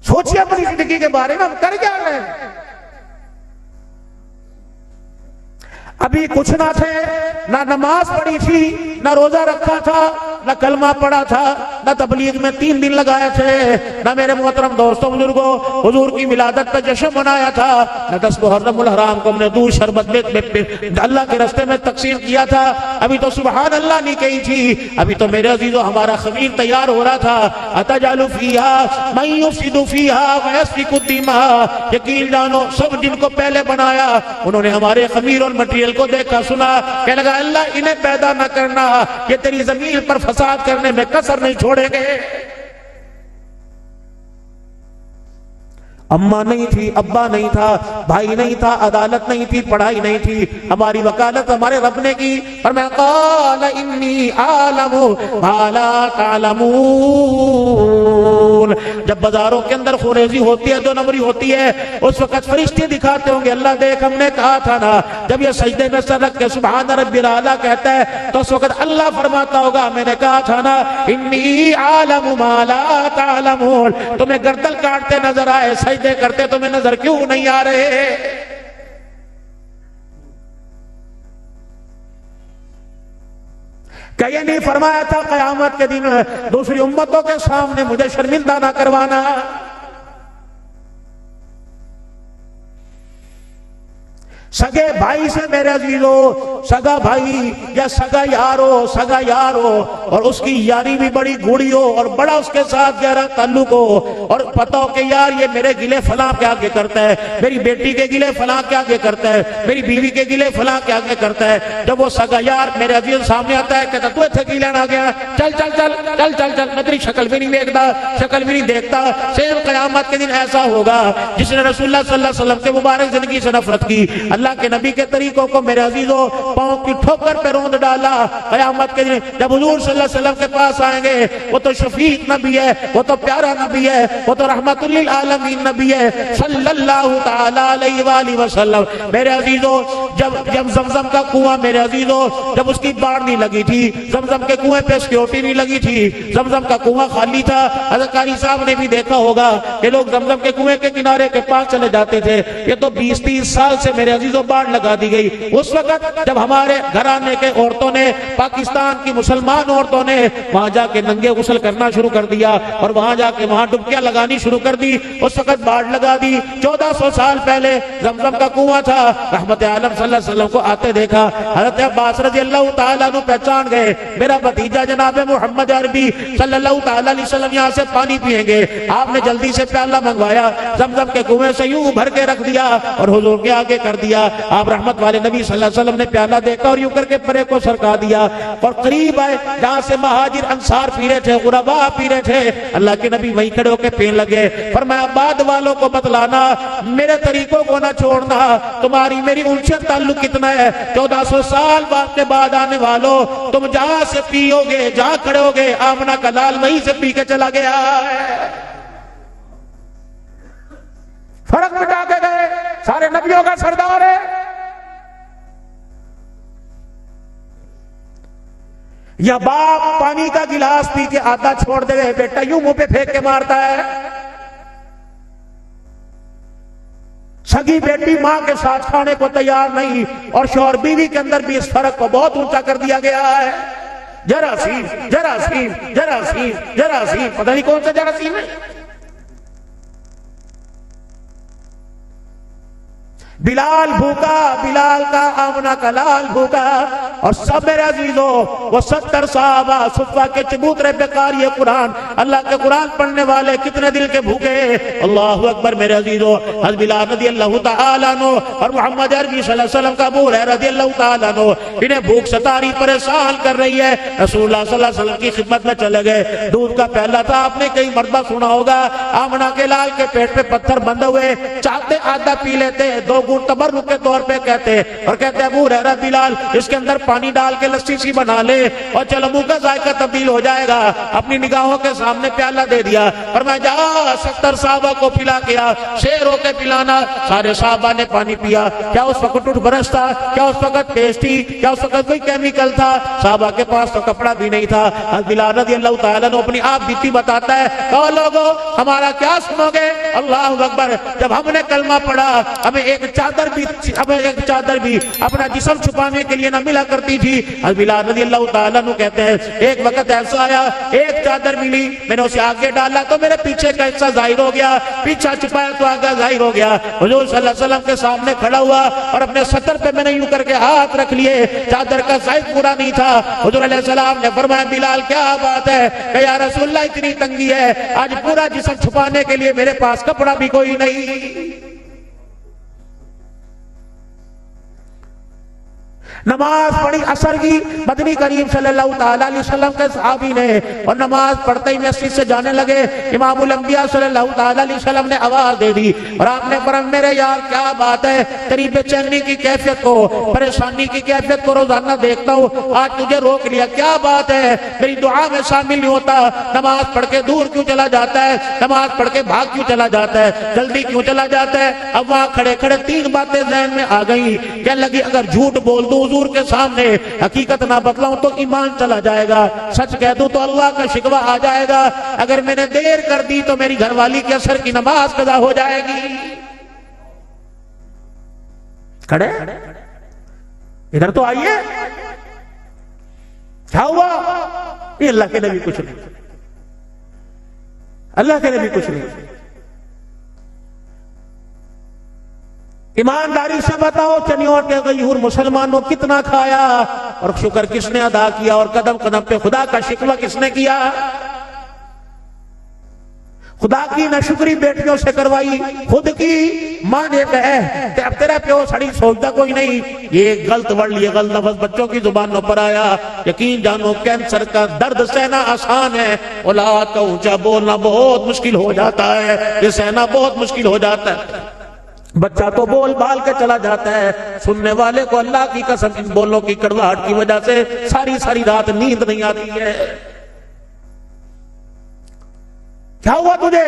سوچئے اپنی زندگی کے بارے میں ہم کر کیا رہے ہیں؟ ابھی کچھ نہ تھے، نہ نماز پڑھی تھی، نہ روزہ رکھا تھا، نہ کلمہ پڑھا تھا، نہ تبلیغ میں 3 دن لگائے تھے، نہ میرے محترم دوستوں بزرگوں حضور کی ولادت پہ جشن منایا تھا، نہ 10 محرم الحرام کو ہم نے دودھ شربت میں اللہ کے راستے میں تقسیم کیا تھا۔ ابھی تو سبحان اللہ نہیں کہی تھی، ابھی تو میرے عزیزو ہمارا خمیر تیار ہو رہا تھا۔ اتجعل فیہا من یفسد فیہا ویسفک الدماء، یقین جانو سب جن کو پہلے بنایا انہوں نے ہمارے خمیر اور مٹیریل کو دیکھا سنا، کہنے لگا اللہ انہیں پیدا نہ کرنا، یہ تیری زمین پر فساد کرنے میں کسر نہیں چھوڑیں گے۔ اماں نہیں تھی، ابا نہیں تھا، بھائی نہیں تھا، عدالت نہیں تھی، پڑھائی نہیں تھی، ہماری وکالت ہمارے رب نے کی۔ فرمایا قال انی اعلم ما لا تعلمون۔ جب بازاروں کے اندر خوریزی ہوتی ہے، 2 نمبری ہوتی ہے، اس وقت فرشتے دکھاتے ہوں گے اللہ دیکھ ہم نے کہا تھا نا۔ جب یہ سجدے میں سر رکھ کے سبحان ربی الاعلیٰ کہتا ہے تو اس وقت اللہ فرماتا ہوگا میں نے کہا تھا نا انی اعلم ما لا تعلمون۔ تمہیں گردن کاٹتے نظر آئے، سجدے کرتے تمہیں نظر کیوں نہیں آ رہے؟ کہ یہ نہیں فرمایا تھا قیامت کے دن دوسری امتوں کے سامنے مجھے شرمندہ نہ کروانا؟ سگے بھائی سے میرے عزیزو، سگا بھائی یا سگا یار ہو اور اس کی یاری بھی بڑی گوڑی ہو اور بڑا اس کے ساتھ گہرا تعلق ہو، اور پتہ ہو کہ یار یہ میرے گلے فلاں کے آگے کرتا ہے، میری بیٹی کے گلے فلاں کے آگے کرتا ہے، میری بیوی کے گلے فلاں کے آگے کرتا ہے۔ جب وہ سگا یار میرے عزیز سامنے آتا ہے کہتا تو اتھے کی لینا آ گیا، چل چل چل چل چل چل، میں تیری شکل بھی نہیں دیکھتا، شکل بھی نہیں دیکھتا۔ سیم قیامت کے دن ایسا ہوگا جس نے رسول اللہ صلی اللہ علیہ وسلم کے مبارک زندگی سے نفرت کی، اللہ کے نبی کے طریقوں کو میرے عزیزو پاؤں کی ٹھوکر پہ روند ڈالا۔ قیامت کے دن جب حضور صلی اللہ علیہ وسلم کے پاس آئیں گے، وہ تو شفیق نبی ہے، وہ تو پیارا نبی ہے، وہ تو رحمت للعالمین نبی ہے صلی اللہ تعالی علیہ وآلہ وسلم۔ میرے عزیزو جب زمزم کا کنواں میرے عزیزو جب اس کی باڑ نہیں لگی تھی، زمزم کے کنویں پہ سیکیورٹی نہیں لگی تھی، زمزم کا کنواں خالی تھا، حضرت قاری صاحب نے بھی دیکھا ہوگا کہ لوگ زمزم کے کنویں کے کنارے کے پاس چلے جاتے تھے۔ یہ تو 20-30 سال سے میرے عزیزو باڑ لگا دی گئی۔ اس وقت جب ہمارے گھرانے کے عورتوں نے، پاکستان کی مسلمان عورتوں نے وہاں جا کے ننگے غسل کرنا شروع کر دیا اور وہاں جا کے وہاں ڈبکیاں لگانی شروع کر دی، اس وقت باڑ لگا دی۔ 1400 سال پہلے زمزم کا کنواں تھا، رحمت عالم صلی اللہ علیہ وسلم کو آتے دیکھا، حضرت عباس رضی اللہ تعالیٰ عنہ پہچان گئے میرا بھتیجا جناب محمد عربی صلی اللہ تعالیٰ علیہ وسلم یہاں سے پانی پیئیں گے۔ آپ نے جلدی سے پیالہ منگوایا، زمزم کے کنویں سے یوں بھر کے رکھ دیا اور حضور کے آگے کر دیا۔ آپ رحمت والے نبی صلی اللہ علیہ وسلم نے پیالہ دیکھا اور یوں کر کے پرے کو سرکا دیا اور قریب آئے جہاں سے مہاجر انصار پی رہے تھے، غرباء پی رہے تھے، اللہ کے نبی وہیں کھڑے ہو کے پین لگے۔ فرمایا بعد والوں کو بتلانا، میرے طریقوں کو نہ چھوڑنا، تمہاری میری ان سے تعلق کتنا ہے، 1400 سال بعد کے بعد آنے والوں، تم جہاں سے پیو گے، جہاں کھڑے ہو گے، آمنہ کا لال وہیں سے پی کے چلا گیا ہے۔ فرق مٹا کے گئے، سارے نبیوں کا سردار ہے۔ یا باپ پانی کا گلاس پی کے آدھا چھوڑ دے، بیٹا یوں منہ پہ پھینک کے مارتا ہے۔ سگی بیٹی ماں کے ساتھ کھانے کو تیار نہیں، اور شوہر بیوی کے اندر بھی اس فرق کو بہت اونچا کر دیا گیا ہے۔ جراثیم جراثیم جراثیم جراثیم، پتہ نہیں کون سا جراثیم ہے۔ بلال بھوکا، بلال کا آمنہ کا لال بھوکا، اور سب میرے عزیزوں وہ 70 صحابہ صفہ کے چبوترے پہ قاری قرآن، اللہ کے قرآن پڑھنے والے کتنے دل کے بھوکے۔ اللہ اکبر میرے عزیزوں، حضرت بلال رضی اللہ تعالیٰ عنہ اور محمد عربی صلی اللہ علیہ وسلم کا ابو ہریرہ رضی اللہ تعالیٰ عنہ، انہیں بھوک ستاری پریشان کر رہی ہے، رسول اللہ صلی اللہ علیہ وسلم کی خدمت میں چلے گئے۔ دودھ کا پہلا تھا، آپ نے کئی مرتبہ سنا ہوگا، آمنہ کے لال کے پیٹ پہ پتھر بندھے ہوئے، چاہتے آدھا پی لیتے، 2 گھونٹ تبرک کے طور پہ کہتے، اور کہتے ابو ہریرہ بلال اس کے اندر پانی ڈال کے لسی سی بنا لے اور چلو منہ کا ذائقہ تبدیل ہو جائے گا۔ اپنی نگاہوں کے سامنے پیالہ دے دیا، فرمایا جا 70 صحابہ کو پلا کیا، شیر ہو کے پلانا۔ سارے صحابہ نے پانی پیا۔ کیا اس وقت اٹھ برس تھا؟ کیا اس وقت ٹیسٹ تھی؟ کیا اس وقت کوئی کیمیکل تھا؟ صحابہ کے پاس تو کپڑا بھی نہیں تھا۔ حضرت بلال رضی اللہ تعالیٰ نے اپنی آپ بیتی بتاتا ہے، کہو لوگو ہمارا کیا سنو گے؟ اللہ اکبر، جب ہم نے کلمہ پڑھا ہمیں ایک چادر بھی اپنا جسم چھپانے کے لیے نہ ملا کرتی تھی۔ حضرت بلال رضی اللہ تعالیٰ عنہ کہتے ہیں ایک وقت ایسا آیا، ایک چادر ملی، میں نے اسے آگے ڈالا تو میرے پیچھے کا حصہ ظاہر ہو گیا، پیچھے چھپایا تو آگے ظاہر ہو گیا۔ حضور صلی اللہ علیہ وسلم کے سامنے کھڑا ہوا اور اپنے سطر پہ میں نے یوں کر کے ہاتھ رکھ لیے، چادر کا سائز پورا نہیں تھا۔ حضور علیہ السلام نے فرمایا بلال کیا بات ہے؟ کہ یا رسول اللہ اتنی تنگی ہے، آج پورا جسم چھپانے کے لیے میرے پاس کپڑا بھی کوئی نہیں۔ نماز پڑھی عصر کی، مدنی کریم صلی اللہ تعالیٰ علیہ وسلم کے صحابی نے، اور نماز پڑھتے ہی مسجد سے جانے لگے، امام الانبیاء صلی اللہ تعالیٰ علیہ وسلم نے آواز دے دی اور آپ نے فرمایا میرے یار کیا بات ہے، تیری بے چینی کی کیفیت کو، پریشانی کی کیفیت کو روزانہ دیکھتا ہوں، آج تجھے روک لیا، کیا بات ہے؟ میری دعا میں شامل نہیں ہوتا، نماز پڑھ کے دور کیوں چلا جاتا ہے؟ نماز پڑھ کے بھاگ کیوں چلا جاتا ہے؟ جلدی کیوں چلا جاتا ہے؟ اب وہاں کھڑے کھڑے 3 باتیں ذہن میں آ گئی، کہنے لگی اگر جھوٹ بول دوں حضور کے سامنے، حقیقت نہ بتلاؤں تو ایمان چلا جائے گا، سچ کہہ دوں تو اللہ کا شکوہ آ جائے گا، اگر میں نے دیر کر دی تو میری گھر والی کی عصر کی نماز قضا ہو جائے گی۔ کھڑے ادھر تو آئیے، کیا ہوا؟ یہ اللہ کے نبی کچھ نہیں، اللہ کے نبی کچھ نہیں۔ ایمانداری سے بتاؤ چنیور کے غیور مسلمانوں کتنا کھایا اور شکر کس نے ادا کیا، اور قدم قدم پہ خدا کا شکوہ کس نے کیا؟ خدا کی ناشکری بیٹیوں سے کروائی، خود کی ماں نے کہے کہ اب تیرا پیو سڑی سوچتا کوئی نہیں، یہ غلط ورڈ، یہ غلط لفظ بچوں کی زبانوں پر آیا۔ یقین جانو کینسر کا درد سہنا آسان ہے، اولاد کا اونچا بولنا بہت مشکل ہو جاتا ہے، یہ سہنا بہت مشکل ہو جاتا ہے۔ بچہ تو بول بال کے چلا جاتا ہے، سننے والے کو اللہ کی قسم ان بولوں کی کڑواہٹ کی وجہ سے ساری رات نیند نہیں آتی ہے۔ کیا ہوا تجھے؟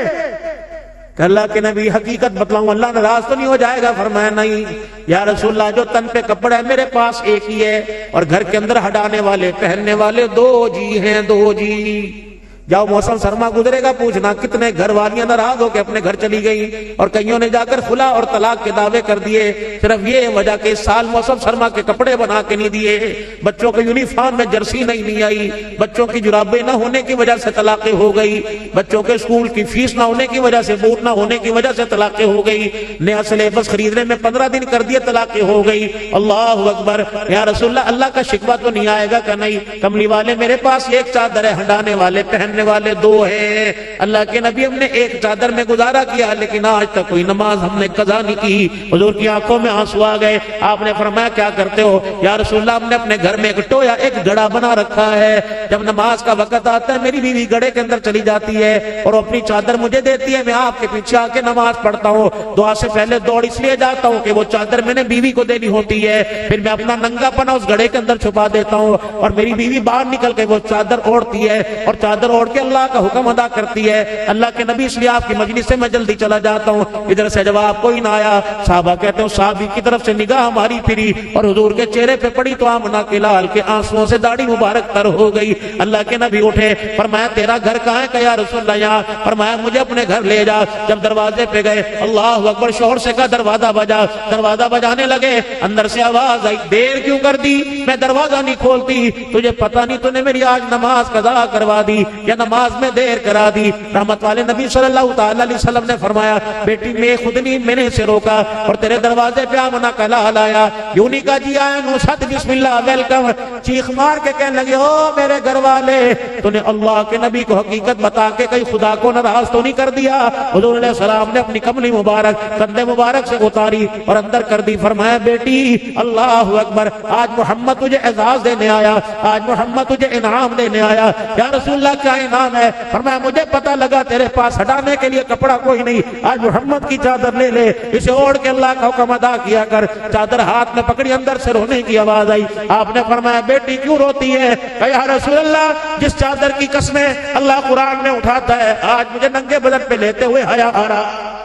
کہ اللہ کے نبی حقیقت بتلاؤں اللہ ناراض تو نہیں ہو جائے گا؟ فرمایا نہیں یا رسول اللہ، جو تن پہ کپڑا ہے میرے پاس ایک ہی ہے، اور گھر کے اندر ہٹانے والے پہننے والے 2 جی ہیں، 2 جی۔ جاؤ موسم سرما گزرے گا، پوچھنا کتنے گھر والیاں ناراض ہو کے اپنے گھر چلی گئی، اور کئیوں نے جا کر خلا اور طلاق کے دعوے کر دیے، صرف یہ وجہ کہ اس سال موسم سرما کے کپڑے بنا کے نہیں دیے، بچوں کے یونیفارم میں جرسی نہیں آئی، بچوں کی جرابیں نہ ہونے کی وجہ سے طلاقیں ہو گئی، بچوں کے اسکول کی فیس نہ ہونے کی وجہ سے، بوٹ نہ ہونے کی وجہ سے طلاقیں ہو گئی، نیا سلیبس خریدنے میں 15 دن کر دیے، طلاقیں ہو گئی۔ اللہ اکبر، یا رسول اللہ اللہ کا شکوہ تو نہیں آئے گا؟ کہ نہیں، کملی والے میرے پاس ایک چادر ہے، ہٹانے والے پہننے والے 2 ہیں۔ اللہ کے نبی ہم نے ایک چادر میں گزارا کیا، لیکن آج تک کوئی نماز ہم نے قضا نہیں کی۔ حضور کی آنکھوں میں آنسو آ گئے، آپ نے فرمایا کیا کرتے ہو؟ یا رسول اللہ ہم نے اپنے گھر میں ایک ٹویا، ایک گڑا بنا رکھا ہے، جب نماز کا وقت آتا ہے میری بیوی گڑے کے اندر چلی جاتی ہے اور اپنی چادر مجھے دیتی ہے، میں آپ کے پیچھے آ کے نماز پڑھتا ہوں، دعا سے پہلے دوڑ اس لیے جاتا ہوں کہ وہ چادر میں نے بیوی کو دینی ہوتی ہے، پھر میں اپنا ننگا پنا اس گڑے کے اندر چھپا دیتا ہوں، اور میری بیوی باہر نکل کے وہ چادر اوڑھتی ہے، اور چادر اوڑھ کے اللہ کا حکم ادا کرتی ہے۔ اللہ کے نبی اس لیے آپ کی مجلس سے میں جلدی چلا جاتا ہوں، ادھر سے جواب کوئی نہ آیا۔ صحابہ کہتے ہیں صحابی کی طرف سے نگاہ ہماری پھری اور حضور کے چہرے پہ پڑی تو آمنہ کے لال کے آنسوؤں سے داڑھی مبارک تر ہو گئی۔ اللہ کے نبی اٹھے، فرمایا تیرا گھر کہاں ہے؟ کہ یا رسول اللہ یہاں۔ فرمایا مجھے اپنے گھر لے جا۔ جب دروازے پہ گئے، اللہ اکبر، شوہر سے کہا دروازہ بجا۔ دروازہ بجانے لگے، اندر سے آواز آئی دیر کیوں کر دی؟ میں دروازہ نہیں کھولتی، تجھے پتہ نہیں تو نے میری آج نماز قضا کروا دی، یا نماز میں دیر کرا دی. رحمت والے نبی صلی اللہ تعالی علیہ وسلم نے فرمایا بیٹی میں خود نہیں میں نے اسے روکا اور تیرے دروازے پہ آمنا کا لال آیا, یوں نہیں کہا جی آئے نو ست بسم اللہ ویلکم, چیخ مار کے کہنے لگے او میرے گھر والے تو نے اللہ کے نبی کو حقیقت بتا کے کئی خدا کو ناراض تو نہیں کر دیا. حضور علیہ السلام نے اپنی کملی مبارک کندھے مبارک سے اتاری اور اندر کر دی. فرمایا بیٹی اللہ اکبر, آج محمد تجھے اعزاز دینے آیا, آج محمد تجھے انعام دینے آیا. یا رسول اللہ کیا انعام ہے؟ فرمایا مجھے پتہ لگا تیرے پاس ہٹانے کے لیے کپڑا کوئی نہیں, آج محمد کی چادر لے لے, اسے اوڑھ کے اللہ کا حکم ادا کیا کر. چادر ہاتھ میں پکڑی, اندر سے رونے کی آواز آئی. آپ نے فرمایا بیٹی کیوں روتی ہے؟ کہ یا رسول اللہ جس چادر کی قسمیں اللہ قرآن میں اٹھاتا ہے آج مجھے ننگے بدن پہ لیتے ہوئے حیا آ رہا.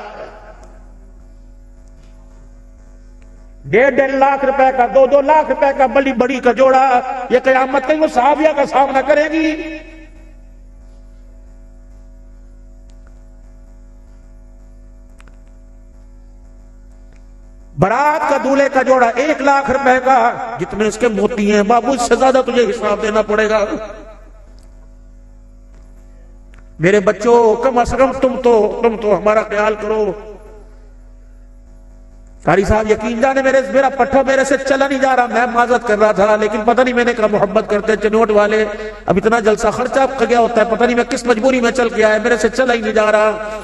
1.5 لاکھ روپے کا 2 لاکھ روپے کا بڑی بڑی کا جوڑا, یہ قیامت کہیں وہ صحابیہ کا سامنا کرے گی. برات کا دولے کا جوڑا 1 لاکھ روپے کا, جتنے اس کے موتی ہیں بابو اس سے زیادہ تجھے حساب دینا پڑے گا. میرے بچوں کم از کم تم تو ہمارا خیال کرو. قاری صاحب یقین جانے میرا پٹھا میرے سے چلا نہیں جا رہا, میں معذرت کر رہا تھا لیکن پتہ نہیں میں نے کہا محبت کرتے چنوٹ والے اب اتنا جلسہ خرچہ گیا ہوتا ہے, پتہ نہیں میں کس مجبوری میں چل کے آیا, میرے سے چلا ہی نہیں جا رہا.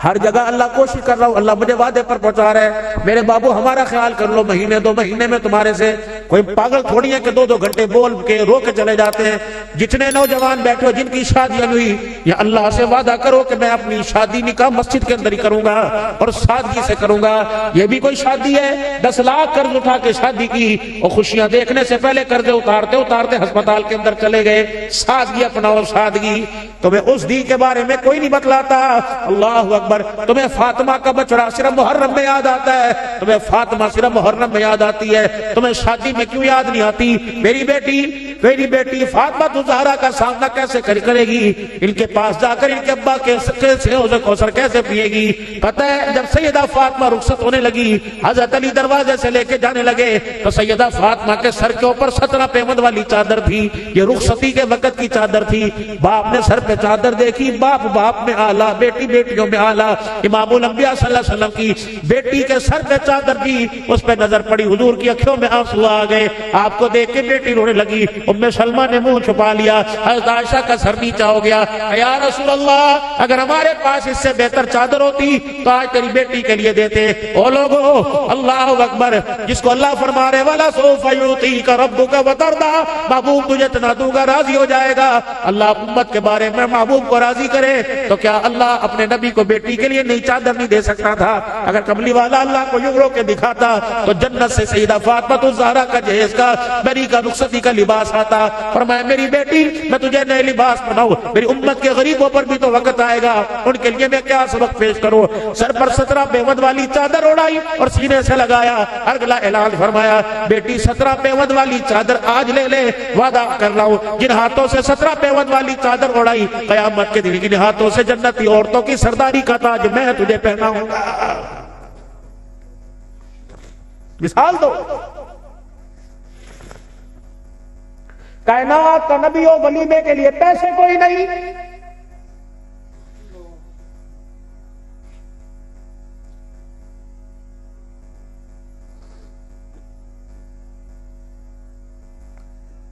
ہر جگہ اللہ کوشش کر رہا ہوں, اللہ مجھے وعدے پر پہنچا رہا ہے. میرے بابو ہمارا خیال کر لو, مہینے 2 مہینے میں تمہارے سے کوئی پاگل تھوڑی ہے کہ 2 گھنٹے بول کے رو کے چلے جاتے ہیں. جتنے نوجوان بیٹھے ہو جن کی شادیاں ہوئی, یا اللہ سے وعدہ کرو کہ میں اپنی شادی نکاح مسجد کے اندر ہی کروں گا اور سادگی سے کروں گا. یہ بھی کوئی شادی ہے؟ 10 لاکھ قرض اٹھا کے شادی کی اور خوشیاں دیکھنے سے پہلے قرض اتارتے اتارتے ہسپتال کے اندر چلے گئے. سادگی اپناؤ, سادگی. تمہیں اس دی کے بارے میں کوئی نہیں بتلاتا. اللہ اکبر. تمہیں فاطمہ کا بچڑا صرف محرم میں یاد آتا ہے, تمہیں فاطمہ صرف محرم میں یاد آتی ہے, تمہیں شادی میں کیوں یاد نہیں آتی؟ میری بیٹی فاطمہ زہرا کا سامنا کیسے کرے گی؟ ان کے پاس جا کر ان کے ابا کے کوثر کیسے پیے گی؟ پتہ ہے جب سیدہ فاطمہ رخصت ہونے لگی, حضرت علی دروازے سے لے کے جانے لگے تو سیدہ فاطمہ کے سر کے اوپر 17 پیمند والی چادر تھی. یہ رخصتی کے وقت کی چادر تھی. باپ نے سر پہ چادر دیکھی, باپ میں آلہ, بیٹی بیٹیوں میں آلہ. امام الانبیاء صلی اللہ علیہ وسلم کی بیٹی کے سر پہ چادر دی, اس پہ نظر پڑی, حضور کی آنکھوں میں آنسو آ گئے. آپ کو دیکھ کے بیٹی رونے لگی. ام سلمہ نے منہ چھپا لیا, حضرت عائشہ کا سر نیچا ہو گیا. یا رسول اللہ اگر ہمارے پاس اس سے بہتر چادر ہوتی تو آج تیری بیٹی کے لیے دیتے. او لوگو اللہ اکبر, جس کو اللہ فرما رہے والا سوف یعطیک ربک وترضی, محبوب تجھے اتنا دوں گا راضی ہو جائے گا. اللہ امت کے بارے میں محبوب کو راضی کرے تو کیا اللہ اپنے نبی کو بیٹی کے لیے نئی چادر نہیں دے سکتا تھا؟ اگر کملی والا اللہ کو یوں رو کے دکھاتا تو جنت سے سیدہ فاطمہ الزہرا کا جہیز کا بری کا رخصتی کا لباس آتا. فرمایا میری بیٹی میں تجھے نئے لباس پہناؤں, میری امت کے غریبوں پر بھی تو وقت آئے گا, ان کے لیے میں کیا سبق پیش کروں. سر پر 17 پیمند والی چادر اڑائی اور سینے سے لگایا, اگلا اعلان فرمایا بیٹی 17 پیمند والی چادر آج لے لے, وعدہ کر رہا ہوں جن ہاتھوں سے 17 پیمند والی چادر اڑائی قیامت کے دن جن ہاتھوں سے جنتی عورتوں کی سرداری کا تاج میں تجھے پہناؤں گا. مثال دو, کائنات کا نبی ہو, ولیمے کے لیے پیسے کوئی نہیں.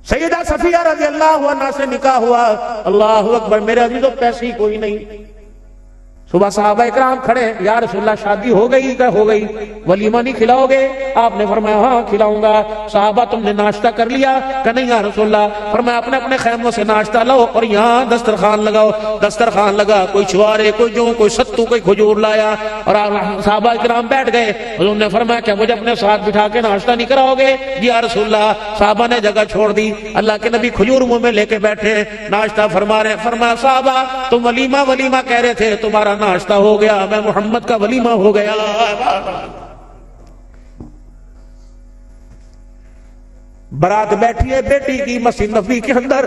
سیدہ صفیہ رضی اللہ عنہا سے نکاح ہوا. اللہ اکبر, میرے عزیزوں پیسے ہی کوئی نہیں. صبح صحابہ اکرام کھڑے, یا رسول اللہ شادی ہو گئی کہ ہو گئی, ولیمہ نہیں کھلاؤ گے؟ آپ نے فرمایا ہاں کھلاؤں گا. صحابہ تم نے ناشتہ کر لیا کہ نہیں یا رسول اللہ؟ فرمایا اپنے اپنے خیموں سے ناشتہ لاؤ اور یہاں دسترخوان لگاؤ. دسترخوان لگا, کوئی چھوارے, کوئی جو, کوئی ستو, کوئی کھجور لایا اور صحابہ اکرام بیٹھ گئے. حضور نے فرمایا کیا مجھے اپنے ساتھ بٹھا کے ناشتہ نہیں کراؤ گے؟ جی یا رسول اللہ. صحابہ نے جگہ چھوڑ دی, اللہ کے نبی کھجور منہ میں لے کے بیٹھے, ناشتہ فرما رہے. فرمایا صحابہ تم ولیمہ کہہ رہے تھے, تمہارا ناشتہ ہو گیا, میں محمد کا ولیمہ ہو گیا. برات بیٹھی ہے بیٹی کی مسجد نبوی کے اندر,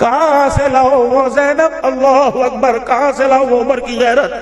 کہاں سے لاؤ وہ زینب، اللہ اکبر، کہاں سے لاؤ وہ عمر کی غیرت؟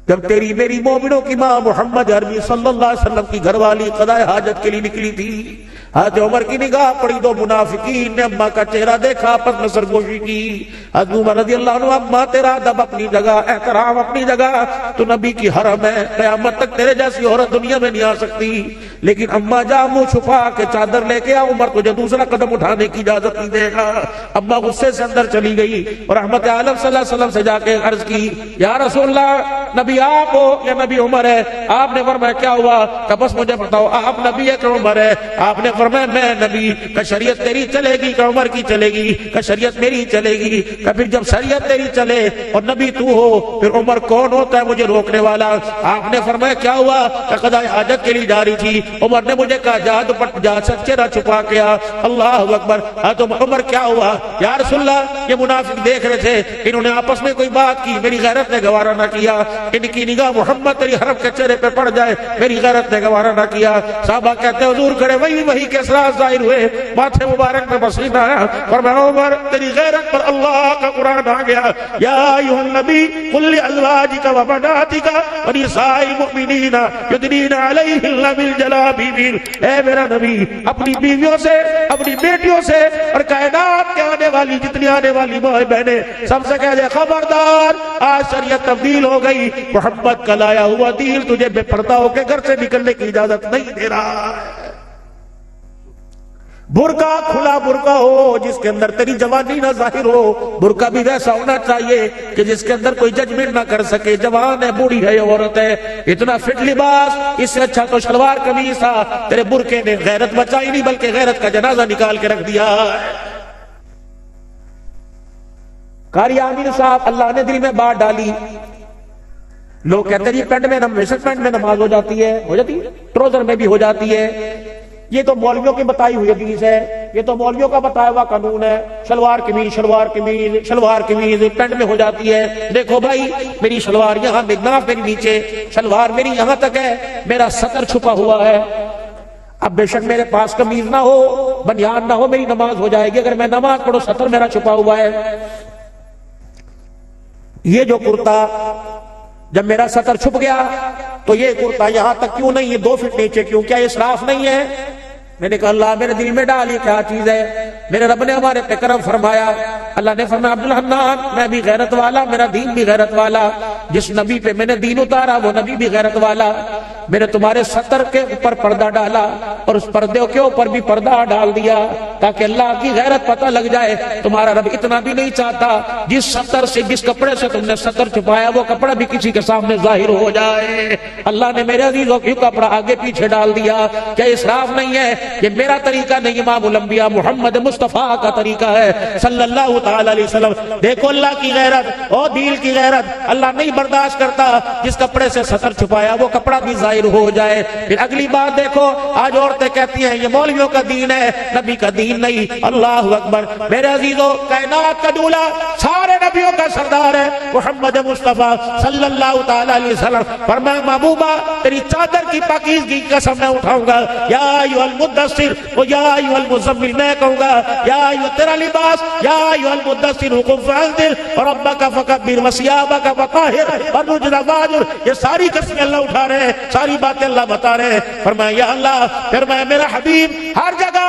جب تیری میری مومنوں کی ماں محمد عربی صلی اللہ علیہ وسلم کی گھر والی قضائے حاجت کے لیے نکلی تھی، حضرت عمر کی نگاہ پڑی، دو منافقین نے اماں کا چہرہ دیکھا، آپس میں سرگوشی کی۔ حضرت عمر رضی اللہ عنہ، اماں تیرا ادب اپنی جگہ، احترام اپنی جگہ، تو نبی کی حرم ہے، قیامت تک تیرے جیسی عورت دنیا میں نہیں آ سکتی، لیکن اماں جا منہ چھپا کے چادر لے کے آ، عمر تجھے دوسرا قدم اٹھانے کی اجازت نہیں دے گا۔ اماں غصے سے اندر چلی گئی اور رحمت عالم صلی اللہ علیہ وسلم سے جا کے عرض کی، یا رسول اللہ، نبی آپ ہو یا نبی عمر ہے؟ آپ نے فرمایا کیا ہوا؟ کہ بس مجھے بتاؤ آپ نبی ہے کہ عمر ہے؟ آپ نے فرمایا میں نبی، کہ شریعت تیری چلے گی کہ عمر کی چلے گی؟ کہ شریعت میری چلے گی۔ کہ پھر جب شریعت تیری چلے اور نبی تو ہو، پھر عمر کون ہوتا ہے مجھے روکنے والا؟ آپ نے فرمایا کیا ہوا؟ کہ قضاء حاجت کے لیے جا رہی تھی، عمر نے مجھے کہا جا دوپٹہ جا چہرہ چھپا کے آ۔ اللہ اکبر۔ تو عمر کیا ہوا؟ یا رسول اللہ یہ منافق دیکھ رہے تھے، انہوں نے آپس میں کوئی بات کی، میری غیرت نے گوارا نہ کیا، ان کی نگاہ محمد تیری حرم کے چہرے پہ پڑ جائے، میری غیرت نے گوارا نہ کیا۔ صحابہ کہتے ہیں حضور کھڑے، وہی کے اسرار ظاہر ہوئے، ماتھے مبارک میں پسینہ آیا، فرمایا عمر تیری غیرت پر اللہ کا قرآن آ گیا، یا ایھا النبی قل لازواجک وبناتک ونساء المؤمنین یدنین علیہن من جلابیبہن۔ اے میرا نبی، اپنی بیویوں سے، اپنی بیٹیوں سے اور کائنات کے آنے والی جتنی آنے والی ماں بہنیں سب سے کہہ دے خبردار، آج شریعت تبدیل ہو گئی، محمد کا لایا ہوا دین تجھے بے پردہ ہو کے گھر سے نکلنے کی اجازت نہیں دے رہا ہے۔ برقع کھلا برقع ہو جس کے اندر تیری جوانی نہ ظاہر ہو، برقع بھی ویسا ہونا چاہیے کہ جس کے اندر کوئی ججمنٹ نہ کر سکے، جوان ہے، بوڑھی ہے، عورت ہے، اتنا فٹ لباس، اس سے اچھا تو شلوار قمیص تھا۔ تیرے برقعے نے غیرت بچائی نہیں بلکہ غیرت کا جنازہ نکال کے رکھ دیا۔ قاری عامر صاحب اللہ نے دل میں بات ڈالی، لوگ کہتے ہیں یہ پینٹ میں نماز ہو جاتی ہے، ٹروزر میں بھی ہو جاتی ہے، یہ تو مولویوں کی بتائی ہوئی حدیث ہے، یہ تو مولویوں کا بتایا ہوا قانون ہے، شلوار قمیض پینٹ میں ہو جاتی ہے۔ دیکھو بھائی، میری شلوار یہاں، ناف میری نیچے، شلوار میری یہاں تک ہے، میرا سطر چھپا ہوا ہے۔ اب بے شک میرے پاس قمیض نہ ہو، بنیان نہ ہو، میری نماز ہو جائے گی۔ اگر میں نماز پڑھوں سطر میرا چھپا ہوا ہے۔ یہ جو کرتا جب میرا سطر چھپ گیا تو یہ کرتا یہاں تک کیوں نہیں، یہ 2 فٹ نیچے کیوں؟ کیا اسراف نہیں ہے؟ میں نے کہا اللہ میرے دل میں ڈال، یہ کیا چیز ہے؟ میرے رب نے ہمارے پہ کرم فرمایا، اللہ نے فرمایا عبد الحنان میں بھی غیرت والا، میرا دین بھی غیرت والا، جس نبی پہ میں نے دین اتارا وہ نبی بھی غیرت والا۔ میں نے تمہارے سطر کے اوپر پردہ ڈالا اور اس پردے کے اوپر بھی پردہ ڈال دیا تاکہ اللہ کی غیرت پتہ لگ جائے۔ تمہارا رب اتنا بھی نہیں چاہتا جس سطر سے، جس کپڑے سے تم نے سطر چھپایا وہ کپڑا بھی کسی کے سامنے ظاہر ہو جائے۔ اللہ نے میرے عزیزوں کی کپڑا آگے پیچھے ڈال دیا۔ کیا اسراف نہیں ہے؟ یہ میرا طریقہ نہیں، امام الانبیاء محمد مصطفیٰ کا طریقہ ہے صلی اللہ تعالی علیہ وسلم۔ دیکھو اللہ کی غیرت اور دین کی غیرت، اللہ نہیں برداشت کرتا جس کپڑے سے سطر چھپایا وہ کپڑا بھی ظاہر ہو جائے۔ پھر اگلی بات دیکھو، آج عورتیں کہتی ہیں یہ مولویوں کا دین ہے، نبی کا دین نہیں۔ اللہ اکبر۔ میرے عزیزوں، کائنات کا دولا، سارے نبیوں کا سردار ہے محمد مصطفیٰ صلی اللہ تعالی علیہ وسلم۔ فرمایا محبوبہ تیری چادر کی پاکیزگی کی قسم میں اٹھاؤں گا، یا ایھا المدثر و یا ایھا المزمل، میں کہوں گا یا ایھا تیرا لباس، یا ایھا المدثر قم فانذر وربک فکبر وثیابک فطہر والرجز فاہجر۔ یہ ساری قسمیں اللہ اٹھا رہے ہیں، ساری باتیں اللہ بتا رہے ہیں۔ فرمایا یا اللہ، فرمایا میرا حبیب ہر جگہ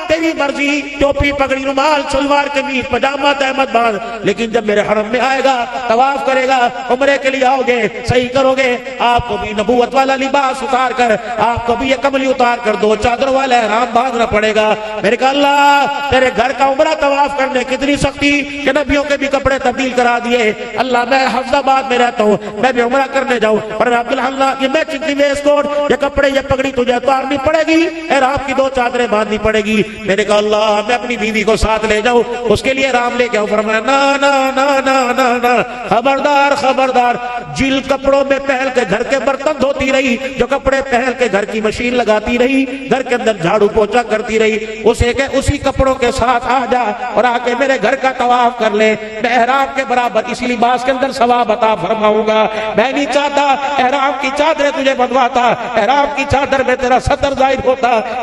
تیری مرضی، ٹوپی پگڑی رومال شلوار قمیض پاجامہ تہمت باندھ، لیکن جب میرے حرم میں آئے گا، طواف کرے گا، عمرے کے لیے آؤ گے، صحیح کرو گے، آپ کو بھی نبوت والا لباس اتار کر، آپ کو بھی یہ کملی اتار کر 2 چادروں والا احرام باندھنا پڑے گا۔ میرے کہا اللہ تیرے گھر کا عمرہ طواف کرنے کتنی سختی کہ نبیوں کے بھی کپڑے تبدیل کرا دیے۔ اللہ میں حفظ آباد میں رہتا ہوں، میں بھی عمرہ کرنے جاؤں، پر عبد اللہ یہ میں چنگی ویس کوٹ، یہ کپڑے، یہ پگڑی تجھے اتارنی پڑے گی، احرام کی 2 چادریں باندھنی پڑے گی۔ میں نے کہا اللہ میں اپنی بیوی کو ساتھ لے جاؤں، اس کے لیے احرام لے کے آؤں۔ فرمایا نا نا نا نا نا نا، خبردار خبردار، جن کپڑوں میں پہل کے گھر کے برتن دھوتی رہی، جو کپڑے پہل کے گھر کی مشین لگاتی رہی، گھر کے اندر جھاڑو پوچھا کرتی رہی، اسے کہ اسی کپڑوں کے ساتھ آ جا اور آ کے میرے گھر کا طواف کر لے، میں احرام کے برابر اسی لباس کے اندر ثواب عطا فرماؤں گا۔ میں نہیں چاہتا احرام کی چادریں تجھے بدواتا، احرام کی چادر میں تیرا سطر ظاہر ہوتا،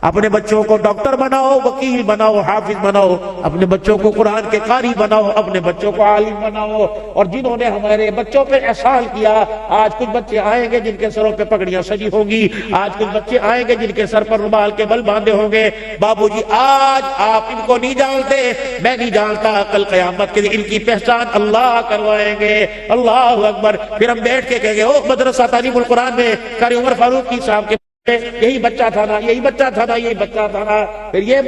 اپنے بچوں کو ڈاکٹر بناؤ، وکیل بناؤ، حافظ بناؤ، اپنے بچوں کو قرآن کے قاری بناؤ، اپنے بچوں کو عالم بناؤ۔ اور جنہوں نے ہمارے بچوں پہ احسان کیا، آج کچھ بچے آئیں گے جن کے سروں پہ پگڑیاں سجی ہوں گی، آج کچھ بچے آئیں گے جن کے سر پر رومال کے بل باندھے ہوں گے۔ بابو جی آج آپ ان کو نہیں جانتے، میں نہیں جانتا، کل قیامت کے دن ان کی پہچان اللہ کروائیں گے۔ اللہ اکبر۔ پھر ہم بیٹھ کے کہیں گے او مدرسہ تعلیم القرآن میں قاری عمر فاروق کی صاحب کے یہی بچہ تھا نا، یہی بچہ تھا نا، یہی بچہ تھا نا۔ پھر یہ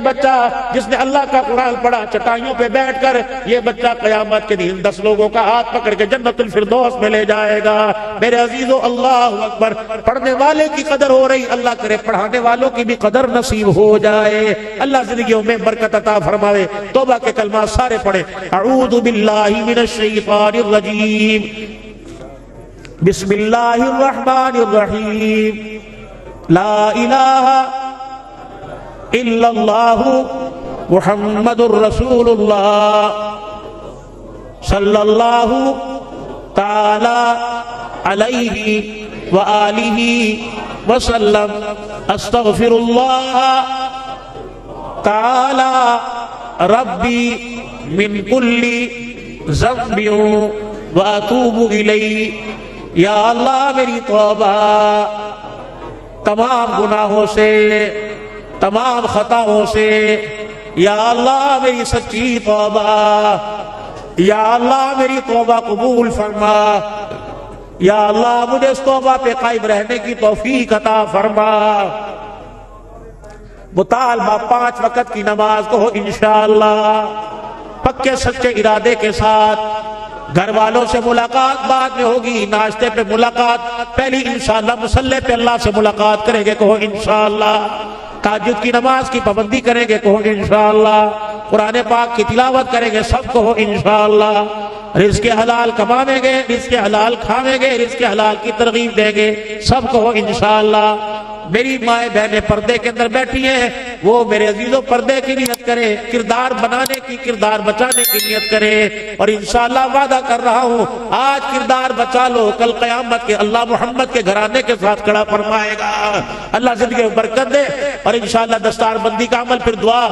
بچہ جس نے اللہ کا قرآن پڑھا چٹائیوں پہ بیٹھ کر، یہ بچہ قیامت کے دن 10 لوگوں کا ہاتھ پکڑ کے جنت الفردوس میں لے جائے گا۔ میرے عزیزو اللہ اکبر۔ پڑھنے والے کی قدر ہو رہی، اللہ کرے پڑھانے والوں کی بھی قدر نصیب ہو جائے۔ اللہ زندگیوں میں برکت عطا فرماوے۔ توبہ کے کلمات سارے پڑھیں۔ اعوذ باللہ من الشیطان الرجیم، بسم اللہ الرحمن الرحیم، لا الہ الا اللہ محمد الرسول اللہ صلی اللہ تعالی علیہ وآلہ وسلم۔ استغفر اللہ تعالی ربی من کل ذنب واتوب الیہ۔ یا اللہ میری توبہ تمام گناہوں سے، تمام خطاؤں سے، یا اللہ میری سچی توبہ، یا اللہ میری توبہ قبول فرما، یا اللہ مجھے اس توبہ پہ قائم رہنے کی توفیق عطا فرما۔ مطالبہ 5 وقت کی نماز کو انشاءاللہ پکے سچے ارادے کے ساتھ۔ گھر والوں سے ملاقات بعد میں ہوگی، ناشتے پہ ملاقات پہلی انشاءاللہ، مصلی پہ اللہ سے ملاقات کریں گے، کہو انشاءاللہ۔ تہجد کی نماز کی پابندی کریں گے، کہو انشاءاللہ۔ قرآن پاک کی تلاوت کریں گے، سب کہو انشاءاللہ۔ رزق حلال کمائیں گے، رزق حلال کھائیں گے، رزق حلال کی ترغیب دیں گے، سب کہو انشاءاللہ۔ میری مائیں بہنیں پردے کے اندر بیٹھی ہیں، وہ میرے عزیزوں پردے کی نیت کرے، کردار بنانے کی، کردار بچانے کی نیت کرے۔ اور انشاءاللہ وعدہ کر رہا ہوں، آج کردار بچا لو، کل قیامت کے اللہ محمد کے گھرانے کے ساتھ کھڑا فرمائے گا۔ اللہ زندگی میں برکت دے۔ اور انشاءاللہ دستار بندی کا عمل، پھر دعا۔